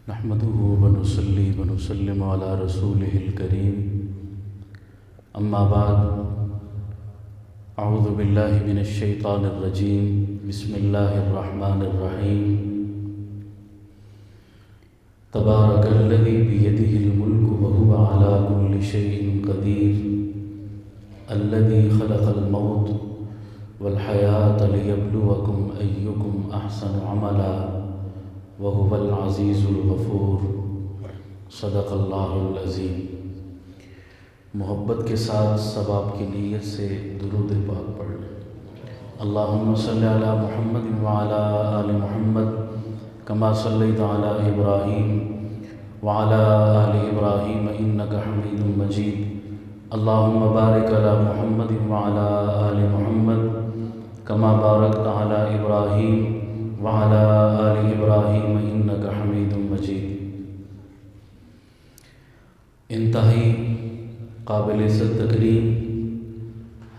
نحمده ونصلي ونسلم على رسوله الكريم اما بعد اعوذ باللہ من الشیطان الرجیم بسم اللہ الرحمن الرحیم تبارک الذی بیدہ الملک وهو على كل شیء قدیر الذی خلق الموت والحیاة لیبلوکم ایکم احسن عملا وهو العزیز الغفور صدق اللہ العظیم۔ محبت کے ساتھ ثواب کی نیت سے درود پاک پڑھ لیں۔ اللہم صلی علی محمد وعلی آل محمد کما صلیت علی ابراہیم وعلی آل ابراہیم انک حمید مجید۔ اللہم بارک علی محمد وعلی آل محمد کما بارکت علی ابراہیم وعلی آل ابراہیم انک حمید مجید۔ انتہائی قابل عزت تکریم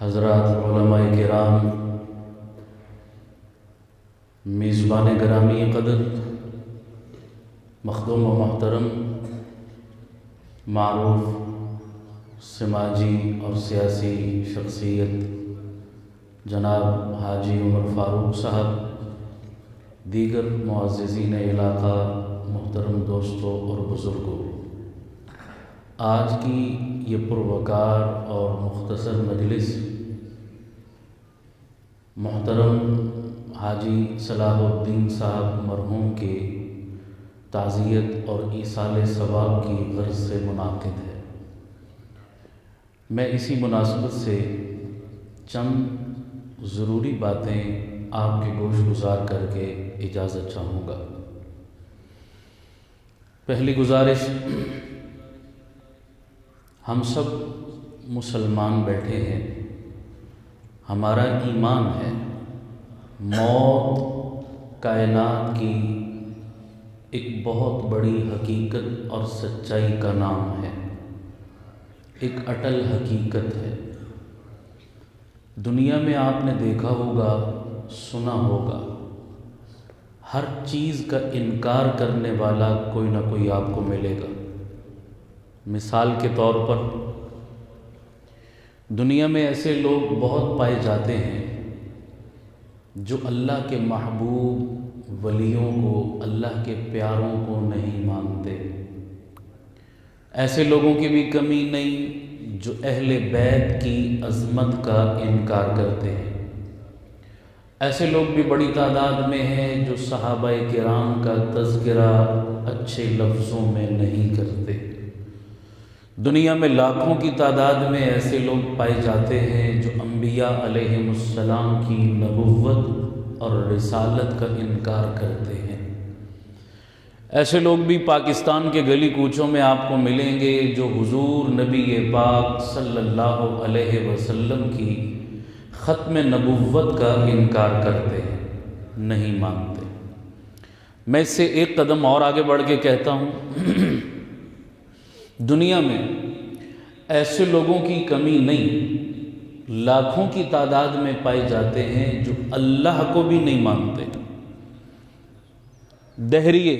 حضرات علماء کرام، میزبان گرامی قدر، مخدوم و محترم، معروف سماجی اور سیاسی شخصیت جناب حاجی عمر فاروق صاحب، دیگر معززین علاقہ، محترم دوستوں اور بزرگوں، آج کی یہ پروقار اور مختصر مجلس محترم حاجی صلاح الدین صاحب مرحوم کے تعزیت اور ایصال ثواب کی غرض سے منعقد ہے۔ میں اسی مناسبت سے چند ضروری باتیں آپ کے گوش گزار کر کے اجازت چاہوں گا۔ پہلی گزارش، ہم سب مسلمان بیٹھے ہیں، ہمارا ایمان ہے موت کائنات کی ایک بہت بڑی حقیقت اور سچائی کا نام ہے، ایک اٹل حقیقت ہے۔ دنیا میں آپ نے دیکھا ہوگا، سنا ہوگا، ہر چیز کا انکار کرنے والا کوئی نہ کوئی آپ کو ملے گا۔ مثال کے طور پر دنیا میں ایسے لوگ بہت پائے جاتے ہیں جو اللہ کے محبوب ولیوں کو، اللہ کے پیاروں کو نہیں مانتے۔ ایسے لوگوں کی بھی کمی نہیں جو اہل بیت کی عظمت کا انکار کرتے ہیں۔ ایسے لوگ بھی بڑی تعداد میں ہیں جو صحابہ کرام کا تذکرہ اچھے لفظوں میں نہیں کرتے۔ دنیا میں لاکھوں کی تعداد میں ایسے لوگ پائے جاتے ہیں جو انبیاء علیہم السلام کی نبوت اور رسالت کا انکار کرتے ہیں۔ ایسے لوگ بھی پاکستان کے گلی کوچوں میں آپ کو ملیں گے جو حضور نبی پاک صلی اللہ علیہ وسلم کی ختم نبوت کا انکار کرتے ہیں، نہیں مانتے۔ میں اس سے ایک قدم اور آگے بڑھ کے کہتا ہوں، دنیا میں ایسے لوگوں کی کمی نہیں، لاکھوں کی تعداد میں پائے جاتے ہیں جو اللہ کو بھی نہیں مانتے۔ دہریے،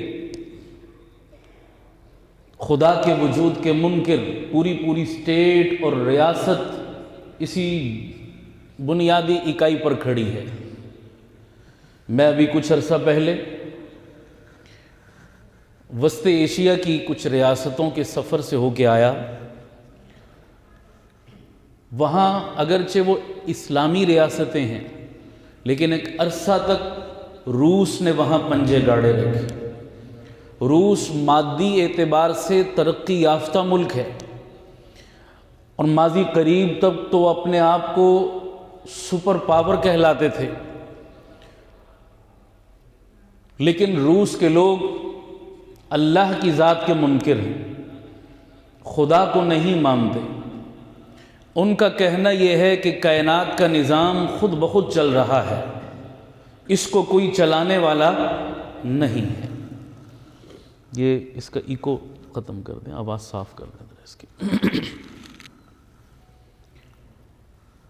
خدا کے وجود کے منکر، پوری اسٹیٹ اور ریاست اسی بنیادی اکائی پر کھڑی ہے۔ میں ابھی کچھ عرصہ پہلے وسط ایشیا کی کچھ ریاستوں کے سفر سے ہو کے آیا۔ وہاں اگرچہ وہ اسلامی ریاستیں ہیں لیکن ایک عرصہ تک روس نے وہاں پنجے گاڑے رکھے۔ روس مادی اعتبار سے ترقی یافتہ ملک ہے اور ماضی قریب تک تو اپنے آپ کو سپر پاور کہلاتے تھے، لیکن روس کے لوگ اللہ کی ذات کے منکر ہیں، خدا کو نہیں مانتے۔ ان کا کہنا یہ ہے کہ کائنات کا نظام خود بخود چل رہا ہے، اس کو کوئی چلانے والا نہیں ہے۔ یہ اس کا ایکو ختم کر دیں، آواز صاف کر دیں اس کی۔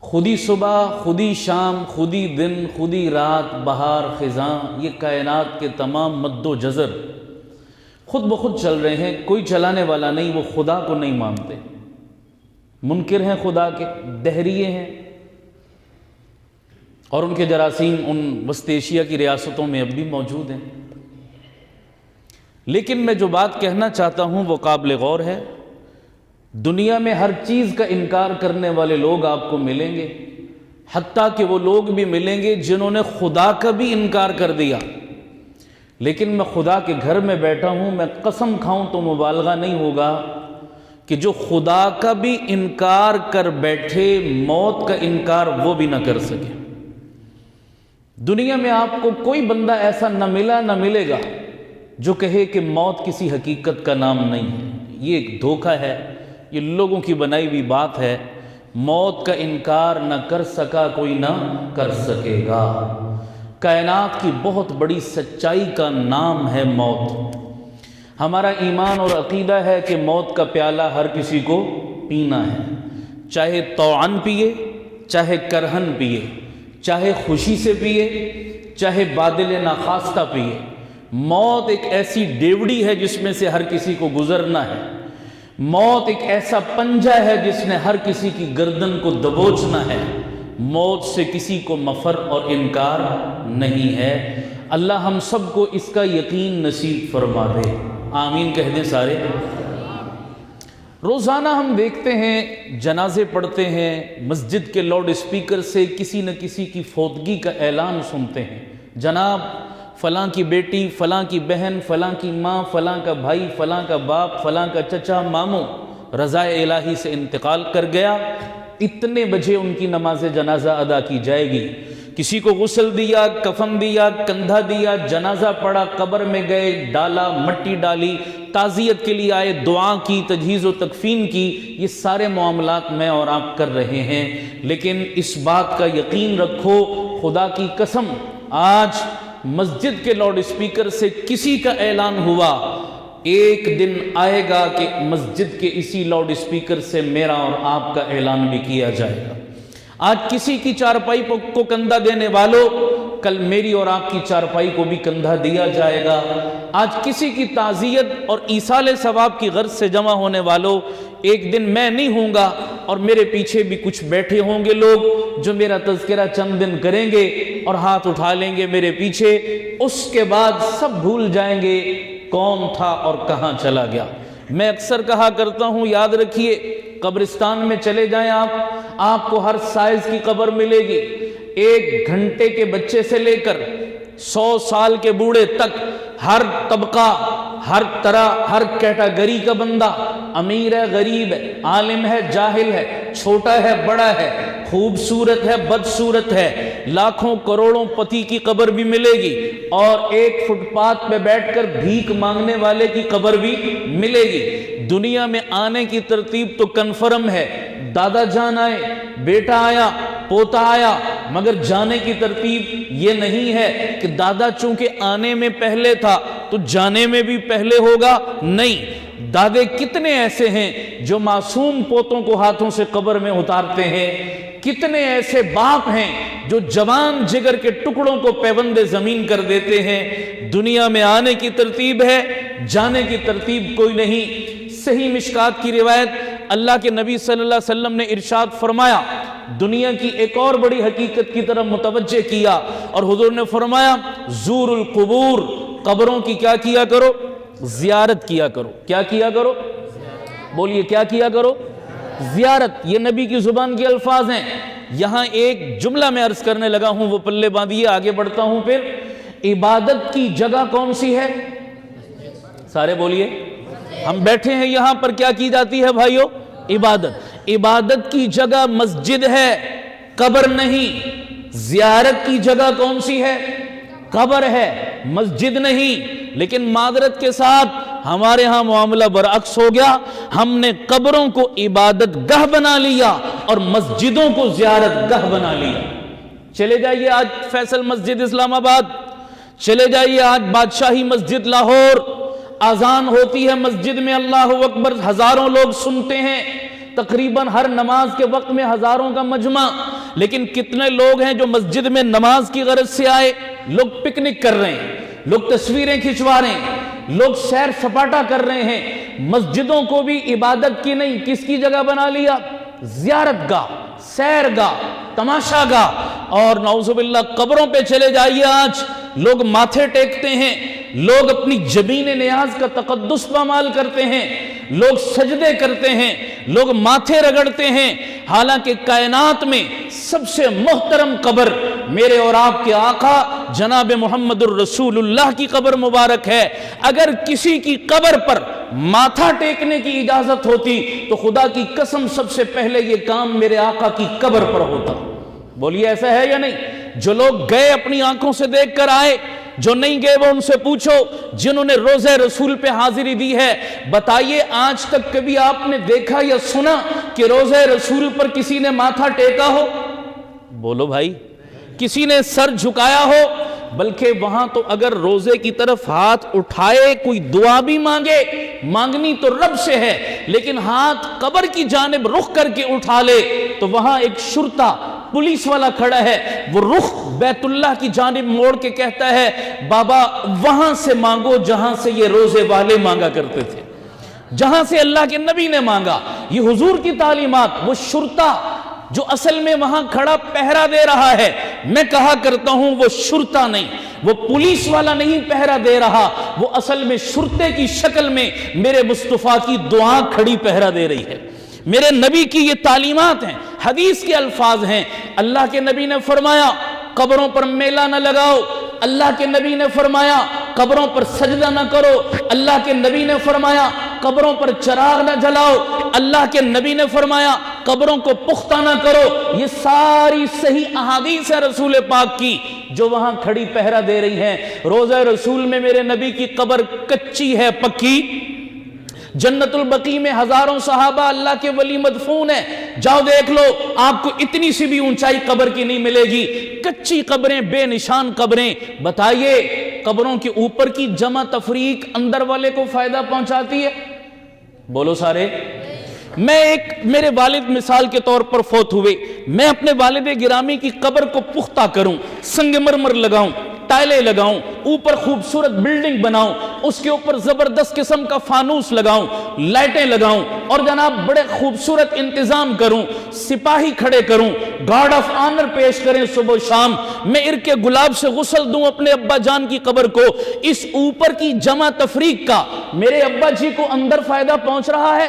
خودی صبح، خودی شام، خودی دن، خودی رات، بہار، خزاں، یہ کائنات کے تمام مد و جزر خود بخود چل رہے ہیں، کوئی چلانے والا نہیں، وہ خدا کو نہیں مانتے، منکر ہیں خدا کے، دہریے ہیں، اور ان کے جراثیم ان وسط ایشیا کی ریاستوں میں اب بھی موجود ہیں۔ لیکن میں جو بات کہنا چاہتا ہوں وہ قابل غور ہے۔ دنیا میں ہر چیز کا انکار کرنے والے لوگ آپ کو ملیں گے، حتیٰ کہ وہ لوگ بھی ملیں گے جنہوں نے خدا کا بھی انکار کر دیا۔ لیکن میں خدا کے گھر میں بیٹھا ہوں، میں قسم کھاؤں تو مبالغہ نہیں ہوگا کہ جو خدا کا بھی انکار کر بیٹھے، موت کا انکار وہ بھی نہ کر سکے۔ دنیا میں آپ کو کوئی بندہ ایسا نہ ملا نہ ملے گا جو کہے کہ موت کسی حقیقت کا نام نہیں ہے۔ یہ ایک دھوکہ ہے، یہ لوگوں کی بنائی ہوئی بات ہے۔ موت کا انکار نہ کر سکا کوئی نہ کر سکے گا۔ کائنات کی بہت بڑی سچائی کا نام ہے موت۔ ہمارا ایمان اور عقیدہ ہے کہ موت کا پیالہ ہر کسی کو پینا ہے، چاہے طوعاً پیے، چاہے کرہن پیے، چاہے خوشی سے پیے، چاہے بادل ناخواستہ پیے۔ موت ایک ایسی ڈیوڑی ہے جس میں سے ہر کسی کو گزرنا ہے۔ موت ایک ایسا پنجہ ہے جس نے ہر کسی کی گردن کو دبوچنا ہے۔ موت سے کسی کو مفر اور انکار نہیں ہے۔ اللہ ہم سب کو اس کا یقین نصیب فرما دے، آمین کہہ دیں سارے۔ روزانہ ہم دیکھتے ہیں، جنازے پڑھتے ہیں، مسجد کے لاؤڈ اسپیکر سے کسی نہ کسی کی فوتگی کا اعلان سنتے ہیں، جناب فلاں کی بیٹی، فلاں کی بہن، فلاں کی ماں، فلاں کا بھائی، فلاں کا باپ، فلاں کا چچا ماموں رضا الہی سے انتقال کر گیا۔ اتنے بجے ان کی نماز جنازہ ادا کی جائے گی۔ کسی کو غسل دیا، کفن دیا، کندھا دیا، جنازہ پڑھا، قبر میں گئے، ڈالا، مٹی ڈالی، تعزیت کے لیے آئے، دعا کی، تجہیز و تکفین کی، یہ سارے معاملات میں اور آپ کر رہے ہیں۔ لیکن اس بات کا یقین رکھو، خدا کی قسم، آج مسجد کے لاؤڈ اسپیکر سے کسی کا اعلان ہوا، ایک دن آئے گا کہ مسجد کے اسی لاؤڈ اسپیکر سے میرا اور آپ کا اعلان بھی کیا جائے گا۔ آج کسی کی چارپائی کو کندھا دینے والوں، کل میری اور آپ کی چارپائی کو بھی کندھا دیا جائے گا۔ آج کسی کی تعزیت اور ایصال ثواب کی غرض سے جمع ہونے والوں، ایک دن میں نہیں ہوں گا اور میرے پیچھے بھی کچھ بیٹھے ہوں گے لوگ جو میرا تذکرہ چند دن کریں گے اور ہاتھ اٹھا لیں گے میرے پیچھے، اس کے بعد سب بھول جائیں گے کون تھا اور کہاں چلا گیا۔ میں اکثر کہا کرتا ہوں، یاد رکھیے، قبرستان میں چلے جائیں آپ کو ہر سائز کی قبر ملے گی۔ 1 گھنٹے کے بچے سے لے کر 100 سال کے بوڑھے تک، ہر طبقہ، ہر طرح، ہر کیٹاگری کا بندہ، امیر ہے، غریب ہے، عالم ہے، جاہل ہے، چھوٹا ہے، بڑا ہے، خوبصورت ہے، بدصورت ہے، لاکھوں کروڑوں پتی کی قبر بھی ملے گی، اور ایک فٹ پاتھ پہ بیٹھ کر بھیک مانگنے والے کی قبر بھی ملے گی۔ دنیا میں آنے کی ترتیب تو کنفرم ہے، دادا جان آئے، بیٹا آیا، پوتا آیا، مگر جانے کی ترتیب یہ نہیں ہے کہ دادا چونکہ آنے میں پہلے تھا تو جانے میں بھی پہلے ہوگا، نہیں۔ دادے کتنے ایسے ہیں جو معصوم پوتوں کو ہاتھوں سے قبر میں اتارتے ہیں، کتنے ایسے باپ ہیں جو جوان جگر کے ٹکڑوں کو پیوند زمین کر دیتے ہیں۔ دنیا میں آنے کی ترتیب ہے، جانے کی ترتیب کوئی نہیں۔ صحیح مشکات کی روایت، اللہ کے نبی صلی اللہ علیہ وسلم نے ارشاد فرمایا، دنیا کی ایک اور بڑی حقیقت کی طرف متوجہ کیا، اور حضور نے فرمایا، زور القبور، قبروں کی کیا کیا کرو؟ زیارت کیا کرو۔ کیا کیا کرو؟ بولیے کیا کیا کرو؟ زیارت۔ یہ نبی کی زبان کے الفاظ ہیں۔ یہاں ایک جملہ میں عرض کرنے لگا ہوں، وہ پلے باندھیے، آگے بڑھتا ہوں۔ پھر عبادت کی جگہ کون سی ہے؟ سارے بولیے۔ ہم بیٹھے ہیں یہاں پر، کیا کی جاتی ہے بھائیو؟ عبادت۔ عبادت کی جگہ مسجد ہے، قبر نہیں۔ زیارت کی جگہ کون سی ہے؟ قبر ہے، مسجد نہیں۔ لیکن معذرت کے ساتھ ہمارے ہاں معاملہ برعکس ہو گیا، ہم نے قبروں کو عبادت گاہ بنا لیا اور مسجدوں کو زیارت گاہ بنا لیا۔ چلے جائیے آج فیصل مسجد اسلام آباد، چلے جائیے آج بادشاہی مسجد لاہور، اذان ہوتی ہے مسجد میں، اللہ اکبر، ہزاروں لوگ سنتے ہیں، تقریباً ہر نماز کے وقت میں ہزاروں کا مجمع۔ لیکن کتنے لوگ ہیں جو مسجد میں نماز کی غرض سے آئے؟ لوگ پکنک کر رہے ہیں، لوگ تصویریں کھنچوا رہے ہیں، لوگ سیر سپاٹا کر رہے ہیں، مسجدوں کو بھی عبادت کی نہیں، کس کی جگہ بنا لیا؟ زیارت گاہ، سیر گاہ، تماشا گاہ۔ اور نعوذ باللہ قبروں پہ چلے جائیے، آج لوگ ماتھے ٹیکتے ہیں، لوگ اپنی جبین نیاز کا تقدس پامال کرتے ہیں، لوگ سجدے کرتے ہیں، لوگ ماتھے رگڑتے ہیں، حالانکہ کائنات میں سب سے محترم قبر میرے اور آپ کے آقا جناب محمد الرسول اللہ کی قبر مبارک ہے۔ اگر کسی کی قبر پر ماتھا ٹیکنے کی اجازت ہوتی تو خدا کی قسم سب سے پہلے یہ کام میرے آقا کی قبر پر ہوتا۔ بولیے ایسا ہے یا نہیں؟ جو لوگ گئے اپنی آنکھوں سے دیکھ کر آئے، جو نہیں گئے وہ ان سے پوچھو جنہوں نے روزہ رسول پہ حاضری دی ہے، بتائیے آج تک کبھی آپ نے دیکھا یا سنا کہ روزہ رسول پر کسی نے ماتھا ٹیکا ہو؟ بولو بھائی، کسی نے سر جھکایا ہو؟ بلکہ وہاں تو اگر روزے کی طرف ہاتھ اٹھائے کوئی دعا بھی مانگے، مانگنی تو رب سے ہے، لیکن ہاتھ قبر کی جانب رخ کر کے اٹھا لے تو وہاں ایک شرطا پولیس والا کھڑا ہے، وہ رخ بیت اللہ کی جانب موڑ کے کہتا ہے بابا وہاں سے مانگو جہاں سے یہ روزے والے مانگا کرتے تھے، جہاں سے اللہ کے نبی نے مانگا۔ یہ حضور کی تعلیمات، وہ شرطا جو اصل میں وہاں کھڑا پہرا دے رہا ہے، میں کہا کرتا ہوں وہ شرطا نہیں، وہ پولیس والا نہیں پہرا دے رہا، وہ اصل میں شرطے کی شکل میں میرے مصطفیٰ کی دعا کھڑی پہرا دے رہی ہے۔ میرے نبی کی یہ تعلیمات ہیں، حدیث کے الفاظ ہیں۔ اللہ کے نبی نے فرمایا قبروں پر میلہ نہ لگاؤ، اللہ کے نبی نے فرمایا قبروں پر سجدہ نہ کرو، اللہ کے نبی نے فرمایا قبروں پر چراغ نہ جلاؤ، اللہ کے نبی نے فرمایا قبروں کو پختہ نہ کرو۔ یہ ساری صحیح احادیث ہے رسول پاک کی جو وہاں کھڑی پہرا دے رہی ہیں۔ روضہ رسول میں میرے نبی کی قبر کچی ہے، پکی۔ جنت البقیع میں ہزاروں صحابہ اللہ کے ولی مدفون ہیں، جاؤ دیکھ لو، آپ کو اتنی سی بھی اونچائی قبر کی نہیں ملے گی، کچی قبریں، بے نشان قبریں۔ بتائیے قبروں کے اوپر کی جمع تفریق اندر والے کو فائدہ پہنچاتی ہے؟ بولو سارے۔ میرے والد مثال کے طور پر فوت ہوئے، میں اپنے والد گرامی کی قبر کو پختہ کروں، سنگ مرمر لگاؤں، ٹائلیں لگاؤں، اوپر خوبصورت بلڈنگ بناؤں، اس کے اوپر زبردست قسم کا فانوس لگاؤں، لائٹیں لگاؤں، اور جناب بڑے خوبصورت انتظام کروں، سپاہی کھڑے کروں، گارڈ آف آنر پیش کریں صبح و شام، میں عرق گلاب سے غسل دوں اپنے ابا جان کی قبر کو، اس اوپر کی جمع تفریق کا میرے ابا جی کو اندر فائدہ پہنچ رہا ہے؟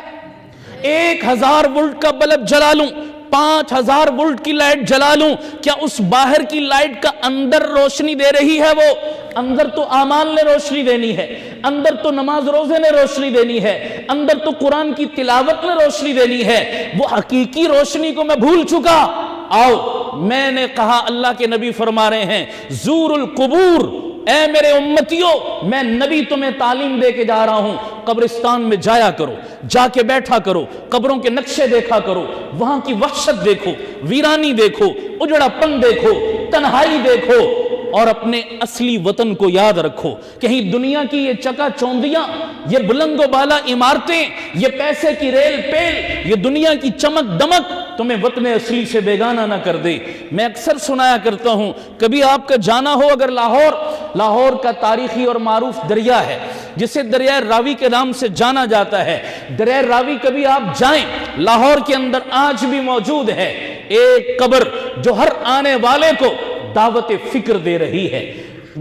1000 وولٹ کا بلب جلا لوں، 5000 وولٹ کی لائٹ جلا لوں، کیا اس باہر کی لائٹ کا اندر روشنی دے رہی ہے؟ وہ اندر تو اعمال نے روشنی دینی ہے، اندر تو نماز روزے نے روشنی دینی ہے، اندر تو قرآن کی تلاوت نے روشنی دینی ہے، وہ حقیقی روشنی کو میں بھول چکا۔ آؤ، میں نے کہا اللہ کے نبی فرما رہے ہیں زور القبور، اے میرے امتیوں، میں نبی تمہیں تعلیم دے کے جا رہا ہوں، قبرستان میں جایا کرو، جا کے بیٹھا کرو، قبروں کے نقشے دیکھا کرو، وہاں کی وحشت دیکھو، ویرانی دیکھو، اجڑا پن دیکھو، تنہائی دیکھو، اور اپنے اصلی وطن کو یاد رکھو۔ کہیں دنیا کی یہ چکا چوندیاں، یہ بلند و بالا عمارتیں، یہ پیسے کی ریل پیل، یہ دنیا کی چمک دمک تمہیں وطن اصلی سے بیگانہ نہ کر دے۔ میں اکثر سنایا کرتا ہوں، کبھی آپ کا جانا ہو اگر لاہور کا تاریخی اور معروف دریا ہے جسے دریائے راوی کے نام سے جانا جاتا ہے، دریائے راوی کبھی آپ جائیں، لاہور کے اندر آج بھی موجود ہے ایک قبر جو ہر آنے والے کو دعوت فکر دے رہی ہے،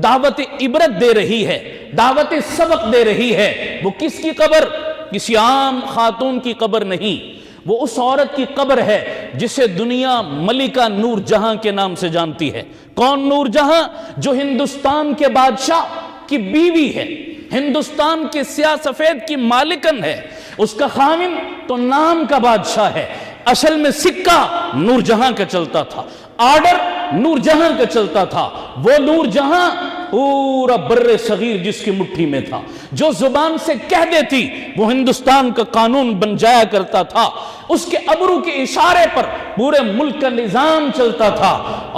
دعوت عبرت دے رہی ہے، دعوت سبق دے رہی ہے۔ وہ کس کی قبر؟ کسی عام خاتون کی قبر نہیں، وہ اس عورت کی قبر ہے جسے دنیا ملکہ نور جہاں کے نام سے جانتی ہے۔ کون نور جہاں؟ جو ہندوستان کے بادشاہ کی بیوی ہے، ہندوستان کے سیاہ سفید کی مالکن ہے، اس کا خامن تو نام کا بادشاہ ہے، اصل میں سکہ نور جہاں کا چلتا تھا، آرڈر نور جہاں کا چلتا تھا۔ وہ نور جہاں پورا بر صغیر جس کی مٹھی میں تھا، جو زبان سے کہہ دیتی وہ ہندوستان کا قانون بن جایا کرتا تھا، اس کے ابرو کے اشارے پر پورے ملک کا نظام چلتا تھا،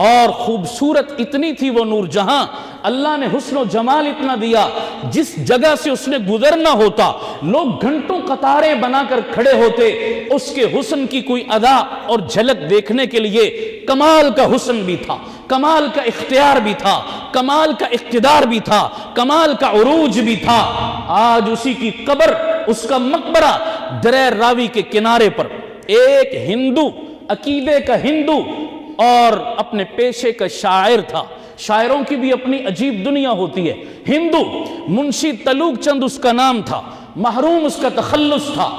اور خوبصورت اتنی تھی وہ نور جہاں، اللہ نے حسن و جمال اتنا دیا، جس جگہ سے اس نے گزرنا ہوتا لوگ گھنٹوں قطاریں بنا کر کھڑے ہوتے، اس کے حسن کی کوئی ادا اور جھلک دیکھنے کے لیے کمال کا حسن بھی تھا، کمال کا اختیار بھی تھا، کمال کا اقتدار بھی تھا، کمال کا عروج بھی تھا۔ آج اسی کی قبر، اس کا مقبرہ دریا راوی کے کنارے پر ایک ہندو، عقیدے کا ہندو اور اپنے پیشے کا شاعر تھا۔ شاعروں کی بھی اپنی عجیب دنیا ہوتی ہے۔ ہندو منشی تلوک چند اس کا نام تھا، محروم اس کا تخلص تھا۔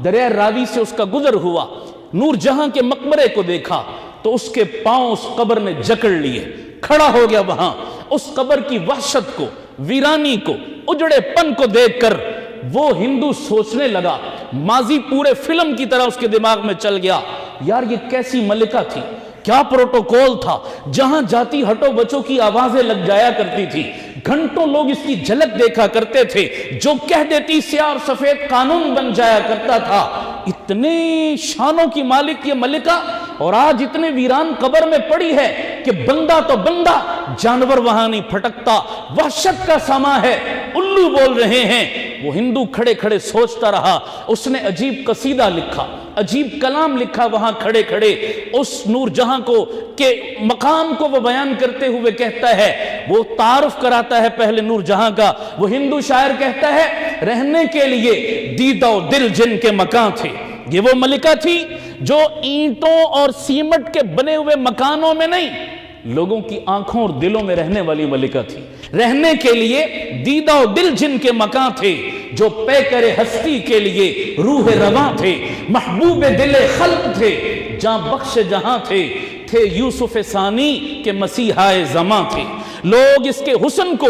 دریا راوی سے اس کا گزر ہوا، نور جہاں کے مقبرے کو دیکھا تو اس کے پاؤں اس قبر نے جکڑ لیے، کھڑا ہو گیا وہاں۔ اس قبر کی وحشت کو، ویرانی کو، اجڑے پن کو دیکھ کر وہ ہندو سوچنے لگا، ماضی پورے فلم کی طرح اس کے دماغ میں چل گیا، یار یہ کیسی ملکہ تھی، کیا پروٹوکول تھا، جہاں جاتی ہٹو بچوں کی آوازیں لگ جایا کرتی تھی، گھنٹوں لوگ اس کی جھلک دیکھا کرتے تھے، جو کہہ دیتی سیاہ اور سفید قانون بن جایا کرتا تھا۔ اتنے شانوں کی مالک یہ ملکہ، اور آج اتنے ویران قبر میں پڑی ہے کہ بندہ تو بندہ، جانور وہاں نہیں پھٹکتا، وحشت کا سما ہے، الو بول رہے ہیں۔ وہ ہندو کھڑے کھڑے سوچتا رہا۔ اس نے عجیب قصیدہ لکھا، عجیب کلام لکھا وہاں کھڑے کھڑے۔ اس نور جہاں کو کے مقام کو وہ بیان کرتے ہوئے کہتا ہے، وہ تعارف کراتا ہے پہلے نور جہاں کا۔ وہ ہندو شاعر کہتا ہے، رہنے کے لیے دیدہ و دل جن کے مکان تھے۔ یہ وہ ملکہ تھی جو اینٹوں اور سیمٹ کے بنے ہوئے مکانوں میں نہیں، لوگوں کی آنکھوں اور دلوں میں رہنے والی ملکہ تھی۔ رہنے کے لیے دیدہ و دل جن کے مکان تھے، جو پیکر ہستی کے لیے روح رواں تھے، محبوب دل خلق تھے، جاں بخش جہاں تھے یوسف ثانی کے مسیحائے زماں تھے۔ لوگ اس کے حسن کو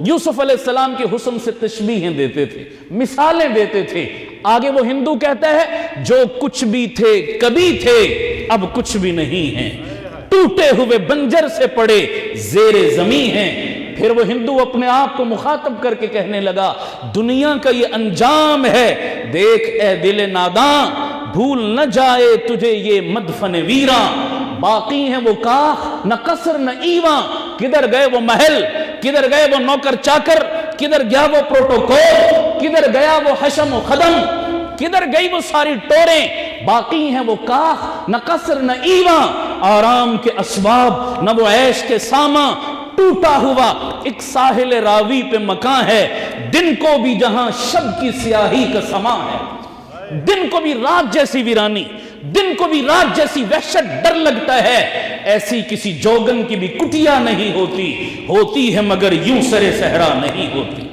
یوسف علیہ السلام کے حسن سے تشبیہیں دیتے تھے، مثالیں دیتے تھے۔ آگے وہ ہندو کہتا ہے، جو کچھ بھی تھے کبھی تھے، اب کچھ بھی نہیں ہیں، ٹوٹے ہوئے بنجر سے پڑے زیر زمین ہیں۔ پھر وہ ہندو اپنے آپ کو مخاطب کر کے کہنے لگا، دنیا کا یہ انجام ہے، دیکھ اے دل ناداں، بھول نہ جائے تجھے یہ مدفن ویراں۔ باقی ہیں وہ کاخ، نہ قصر نہ ایواں، کدھر گئے وہ محل، کدھر گئے وہ نوکر چاکر، کدھر گیا وہ پروٹوکول، کدھر گیا وہ حشم و خدم، کدھر گئی وہ ساری ٹوریں۔ باقی ہیں وہ کاخ، نہ قصر نہ ایواں، آرام کے اسباب نہ وہ عیش کے سامان۔ ٹوٹا ہوا ایک ساحل راوی پہ مکان ہے، دن کو بھی جہاں شب کی سیاہی کا سما ہے، دن کو بھی رات جیسی ویرانی، دن کو بھی رات جیسی وحشت ڈر لگتا ہے۔ ایسی کسی جوگن کی بھی کٹیا نہیں ہوتی، ہوتی ہے مگر یوں سرے صحرا نہیں ہوتی۔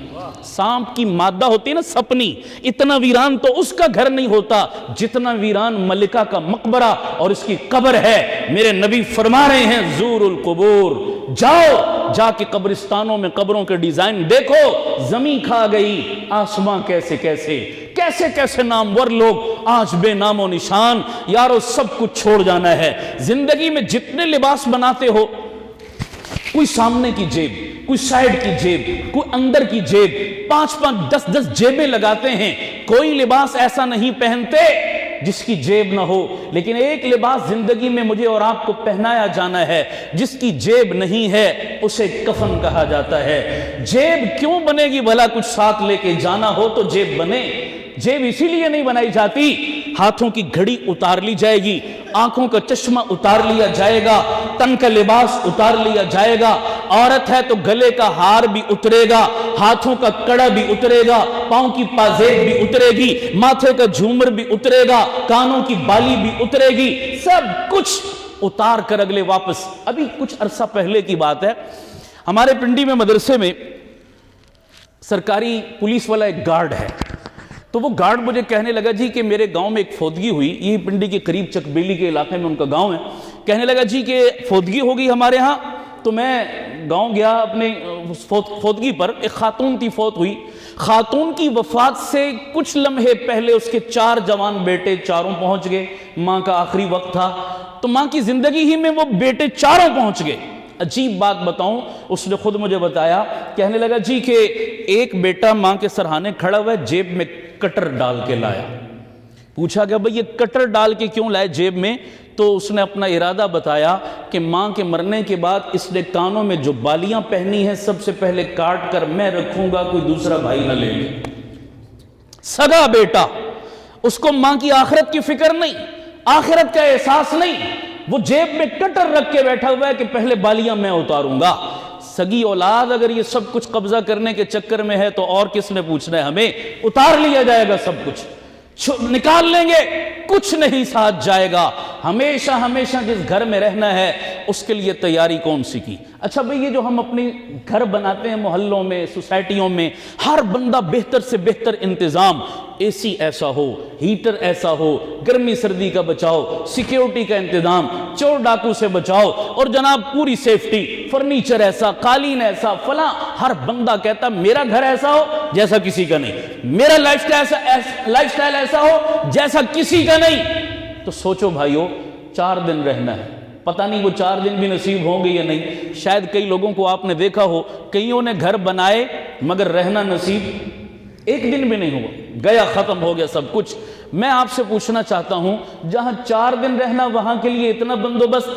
سانپ کی مادہ ہوتی ہے نا سپنی، اتنا ویران تو اس کا گھر نہیں ہوتا جتنا ویران ملکہ کا مقبرہ اور اس کی قبر ہے۔ میرے نبی فرما رہے ہیں، زور القبور، جاؤ جا کے قبرستانوں میں قبروں کے ڈیزائن دیکھو، زمین کھا گئی، آسمان کیسے کیسے کیسے کیسے نامور لوگ آج بے نام و نشان۔ یارو سب کچھ چھوڑ جانا ہے۔ زندگی میں جتنے لباس بناتے ہو، کوئی سامنے کی جیب، کوئی سائیڈ کی جیب، کوئی اندر کی جیب، 5-5 10 جیبیں لگاتے ہیں۔ کوئی لباس ایسا نہیں پہنتے جس کی جیب نہ ہو، لیکن ایک لباس زندگی میں مجھے اور آپ کو پہنایا جانا ہے، جس کی جیب نہیں ہے اسے کفن کہا جاتا ہے۔ جیب کیوں بنے گی بھلا؟ کچھ ساتھ لے کے جانا ہو تو جیب بنے۔ جیب اسی لیے نہیں بنائی جاتی، ہاتھوں کی گھڑی اتار لی جائے گی، آنکھوں کا چشمہ اتار لیا جائے گا، تن کا لباس اتار لیا جائے گا، عورت ہے تو گلے کا ہار بھی اترے گا، ہاتھوں کا کڑا بھی اترے گا، پاؤں کی پازیب بھی اترے گی، ماتھے کا جھومر بھی اترے گا، کانوں کی بالی بھی اترے گی، سب کچھ اتار کر اگلے واپس۔ ابھی کچھ عرصہ پہلے کی بات ہے، ہمارے پنڈی میں مدرسے میں سرکاری پولیس والا ایک گارڈ ہے، تو وہ گارڈ مجھے کہنے لگا جی کہ میرے گاؤں میں ایک فوتگی ہوئی، یہی پنڈی کے قریب چک بیلی کے علاقے میں ان کا گاؤں ہے۔ کہنے لگا جی کہ فوتگی ہو گئی ہمارے ہاں، تو میں گاؤں گیا اپنے فوتگی پر۔ ایک خاتون تھی، فوت ہوئی۔ خاتون کی وفات سے کچھ لمحے پہلے اس کے 4 جوان بیٹے چاروں پہنچ گئے، ماں کا آخری وقت تھا، تو ماں کی زندگی ہی میں وہ بیٹے چاروں پہنچ گئے۔ عجیب بات بتاؤں، اس نے خود مجھے بتایا، کہنے لگا جی کہ ایک بیٹا ماں کے سرہانے کھڑا ہوا ہے، جیب میں کٹر ڈال کے لایا۔ پوچھا کہ بھئی یہ کٹر ڈال کے کیوں لائے جیب میں؟ تو اس نے اپنا ارادہ بتایا کہ ماں کے مرنے کے بعد اس نے کانوں میں جو بالیاں پہنی ہیں سب سے پہلے کاٹ کر میں رکھوں گا، کوئی دوسرا بھائی نہ لے لے۔ سگا بیٹا، اس کو ماں کی آخرت کی فکر نہیں، آخرت کا احساس نہیں، وہ جیب میں کٹر رکھ کے بیٹھا ہوا ہے کہ پہلے بالیاں میں اتاروں گا۔ سگی اولاد اگر یہ سب کچھ قبضہ کرنے کے چکر میں ہے تو اور کس نے پوچھنا ہے ہمیں؟ اتار لیا جائے گا سب کچھ، نکال لیں گے، کچھ نہیں ساتھ جائے گا۔ ہمیشہ ہمیشہ جس گھر میں رہنا ہے اس کے لیے تیاری کون سی کی؟ اچھا بھئی، یہ جو ہم اپنے گھر بناتے ہیں محلوں میں، سوسائٹیوں میں، ہر بندہ بہتر سے بہتر انتظام، اے سی ایسا ہو، ہیٹر ایسا ہو، گرمی سردی کا بچاؤ، سیکیورٹی کا انتظام، چور ڈاکو سے بچاؤ، اور جناب پوری سیفٹی، فرنیچر ایسا، قالین ایسا، فلاں، ہر بندہ کہتا میرا گھر ایسا ہو جیسا کسی کا نہیں، میرا لائف سٹائل ایسا ہو جیسا کسی کا نہیں۔ تو سوچو بھائیو، 4 دن رہنا ہے، پتہ نہیں وہ 4 دن بھی نصیب ہوں گے یا نہیں۔ شاید کئی لوگوں کو آپ نے دیکھا ہو، کئیوں نے گھر بنائے مگر رہنا نصیب 1 دن بھی نہیں ہوا، گیا ختم ہو گیا سب کچھ۔ میں آپ سے پوچھنا چاہتا ہوں، جہاں 4 دن رہنا وہاں کے لیے اتنا بندوبست،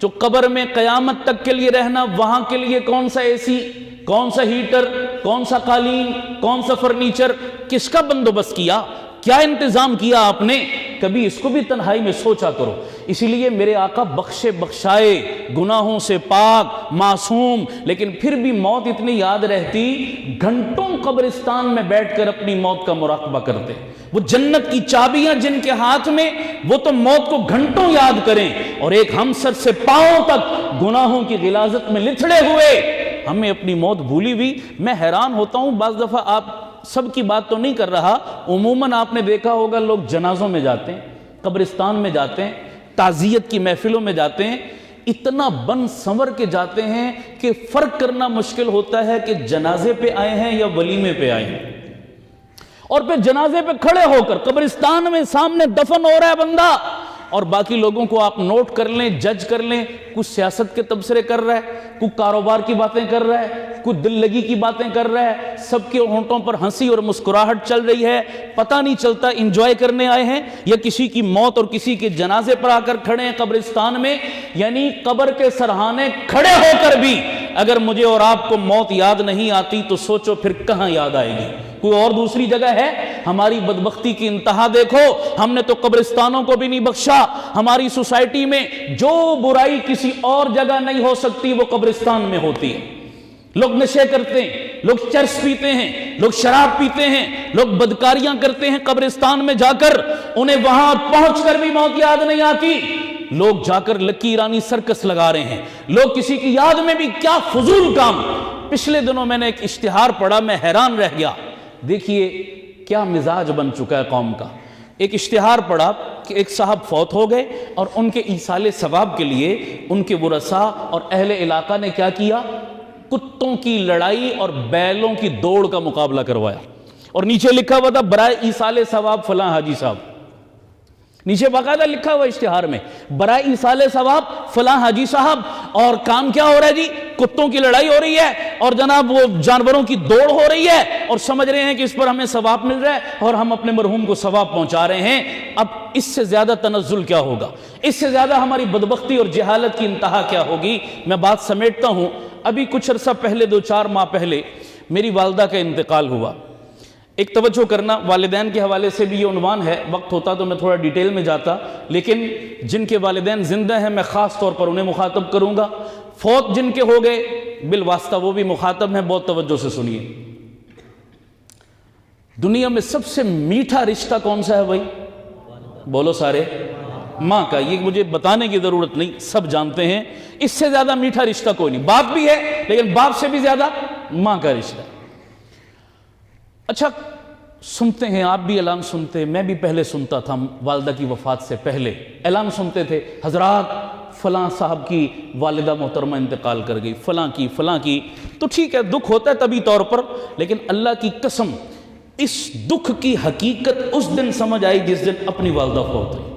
جو قبر میں قیامت تک کے لیے رہنا وہاں کے لیے کون سا اے سی، کون سا ہیٹر، کون سا قالین، کون سا فرنیچر، کس کا بندوبست کیا، کیا انتظام کیا آپ نے؟ کبھی اس کو بھی تنہائی میں سوچا کرو۔ اسی لیے میرے آقا بخشے بخشائے، گناہوں سے پاک، معصوم، لیکن پھر بھی موت اتنی یاد رہتی، گھنٹوں قبرستان میں بیٹھ کر اپنی موت کا مراقبہ کرتے۔ وہ جنت کی چابیاں جن کے ہاتھ میں، وہ تو موت کو گھنٹوں یاد کریں، اور ایک ہم سر سے پاؤں تک گناہوں کی غلاظت میں لتھڑے ہوئے ہمیں اپنی موت بھولی ہوئی۔ میں حیران ہوتا ہوں، بعض دفعہ آپ سب کی بات تو نہیں کر رہا، عموماً آپ نے دیکھا ہوگا لوگ جنازوں میں جاتے ہیں، قبرستان میں جاتے ہیں، تعزیت کی محفلوں میں جاتے ہیں، اتنا بن سنور کے جاتے ہیں کہ فرق کرنا مشکل ہوتا ہے کہ جنازے پہ آئے ہیں یا ولیمے پہ آئے ہیں۔ اور پھر جنازے پہ کھڑے ہو کر قبرستان میں سامنے دفن ہو رہا ہے بندہ، اور باقی لوگوں کو آپ نوٹ کر لیں، جج کر لیں، کچھ سیاست کے تبصرے کر رہا ہے، کچھ کاروبار کی باتیں کر رہا ہے، کچھ دل لگی کی باتیں کر رہا ہے، سب کے ہونٹوں پر ہنسی اور مسکراہٹ چل رہی ہے، پتہ نہیں چلتا انجوائے کرنے آئے ہیں یا کسی کی موت اور کسی کے جنازے پر آ کر کھڑے ہیں قبرستان میں۔ یعنی قبر کے سرہانے کھڑے ہو کر بھی اگر مجھے اور آپ کو موت یاد نہیں آتی تو سوچو پھر کہاں یاد آئے گی؟ کوئی اور دوسری جگہ ہے؟ ہماری بدبختی کی انتہا دیکھو، ہم نے تو قبرستانوں کو بھی نہیں بخشا۔ ہماری سوسائٹی میں جو برائی کسی اور جگہ نہیں ہو سکتی وہ قبرستان میں ہوتی ہے۔ لوگ نشے کرتے ہیں، لوگ چرس پیتے ہیں، لوگ شراب پیتے ہیں، لوگ بدکاریاں کرتے ہیں قبرستان میں جا کر، انہیں وہاں پہنچ کر بھی موت یاد نہیں آتی۔ لوگ جا کر لکی رانی سرکس لگا رہے ہیں، لوگ کسی کی یاد میں بھی کیا فضول کام۔ پچھلے دنوں میں نے ایک اشتہار پڑھا، میں حیران رہ گیا، دیکھیے کیا مزاج بن چکا ہے قوم کا۔ ایک اشتہار پڑھا کہ ایک صاحب فوت ہو گئے اور ان کے ایصال ثواب کے لیے ان کے ورثاء اور اہل علاقہ نے کیا کیا؟ کتوں کی لڑائی اور بیلوں کی دوڑ کا مقابلہ کروایا، اور نیچے لکھا ہوا تھا برائے ایصال ثواب فلاں حاجی صاحب، نیچے باقاعدہ لکھا ہوا اشتہار میں برائے ایصال ثواب فلاں حاجی صاحب، اور کام کیا ہو رہا ہے جی؟ کتوں کی لڑائی ہو رہی ہے اور جناب وہ جانوروں کی دوڑ ہو رہی ہے، اور سمجھ رہے ہیں کہ اس پر ہمیں ثواب مل رہا ہے اور ہم اپنے مرحوم کو ثواب پہنچا رہے ہیں۔ اب اس سے زیادہ تنزل کیا ہوگا؟ اس سے زیادہ ہماری بدبختی اور جہالت کی انتہا کیا ہوگی؟ میں بات سمیٹتا ہوں۔ ابھی کچھ عرصہ پہلے، 2-4 ماہ پہلے میری والدہ کا انتقال ہوا۔ ایک توجہ کرنا، والدین کے حوالے سے بھی یہ عنوان ہے، وقت ہوتا تو میں تھوڑا ڈیٹیل میں جاتا، لیکن جن کے والدین زندہ ہیں میں خاص طور پر انہیں مخاطب کروں گا، فوت جن کے ہو گئے بالواسطہ وہ بھی مخاطب ہیں، بہت توجہ سے سنیے۔ دنیا میں سب سے میٹھا رشتہ کون سا ہے بھائی؟ بولو سارے، ماں کا۔ یہ مجھے بتانے کی ضرورت نہیں، سب جانتے ہیں، اس سے زیادہ میٹھا رشتہ کوئی نہیں۔ باپ بھی ہے لیکن باپ سے بھی زیادہ ماں کا رشتہ۔ اچھا، سنتے ہیں، آپ بھی اعلان سنتے، میں بھی پہلے سنتا تھا، والدہ کی وفات سے پہلے اعلان سنتے تھے، حضرات فلاں صاحب کی والدہ محترمہ انتقال کر گئی، فلاں کی، تو ٹھیک ہے، دکھ ہوتا ہے طبی طور پر، لیکن اللہ کی قسم اس دکھ کی حقیقت اس دن سمجھ آئی جس دن اپنی والدہ فوت ہوئی۔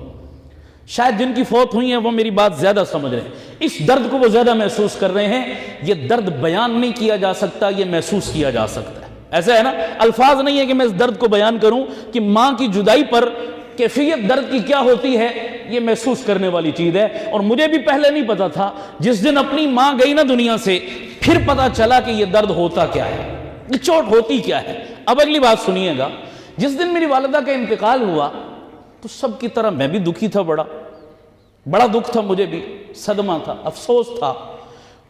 شاید جن کی فوت ہوئی ہیں وہ میری بات زیادہ سمجھ رہے ہیں، اس درد کو وہ زیادہ محسوس کر رہے ہیں۔ یہ درد بیان نہیں کیا جا سکتا، یہ محسوس کیا جا سکتا ہے۔ ایسا ہے نا، الفاظ نہیں ہے کہ میں اس درد کو بیان کروں کہ ماں کی جدائی پر کیفیت درد کی کیا ہوتی ہے، یہ محسوس کرنے والی چیز ہے۔ اور مجھے بھی پہلے نہیں پتا تھا، جس دن اپنی ماں گئی نا دنیا سے، پھر پتا چلا کہ یہ درد ہوتا کیا ہے، یہ چوٹ ہوتی کیا ہے۔ اب اگلی بات سنیے گا، جس دن میری والدہ کا انتقال ہوا تو سب کی طرح میں بھی دکھی تھا بڑا، بڑا دکھ تھا مجھے بھی، صدمہ تھا، افسوس تھا،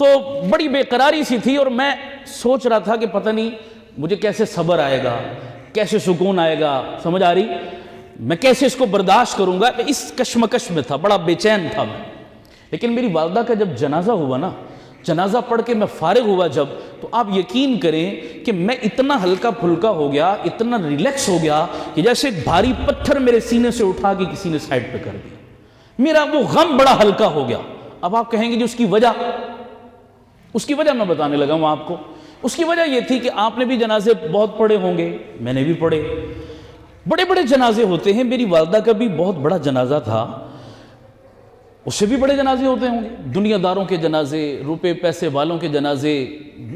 تو بڑی بے قراری سی تھی، اور میں سوچ رہا تھا کہ پتہ نہیں مجھے کیسے صبر آئے گا، کیسے سکون آئے گا، سمجھ آ رہی، میں کیسے اس کو برداشت کروں گا، اس کشمکش میں تھا، بڑا بے چین تھا میں۔ لیکن میری والدہ کا جب جنازہ ہوا نا، جنازہ پڑھ کے میں فارغ ہوا جب، تو آپ یقین کریں کہ میں اتنا ہلکا پھلکا ہو گیا، اتنا ریلیکس ہو گیا کہ جیسے ایک بھاری پتھر میرے سینے سے اٹھا کے کسی نے سائڈ پہ کر دیا، میرا وہ غم بڑا ہلکا ہو گیا۔ اب آپ کہیں گے جی اس کی وجہ میں بتانے لگا ہوں آپ کو۔ اس کی وجہ یہ تھی کہ آپ نے بھی جنازے بہت پڑھے ہوں گے، میں نے بھی پڑھے، بڑے بڑے جنازے ہوتے ہیں، میری والدہ کا بھی بہت بڑا جنازہ تھا، اس سے بھی بڑے جنازے ہوتے ہوں گے، دنیا داروں کے جنازے، روپے پیسے والوں کے جنازے،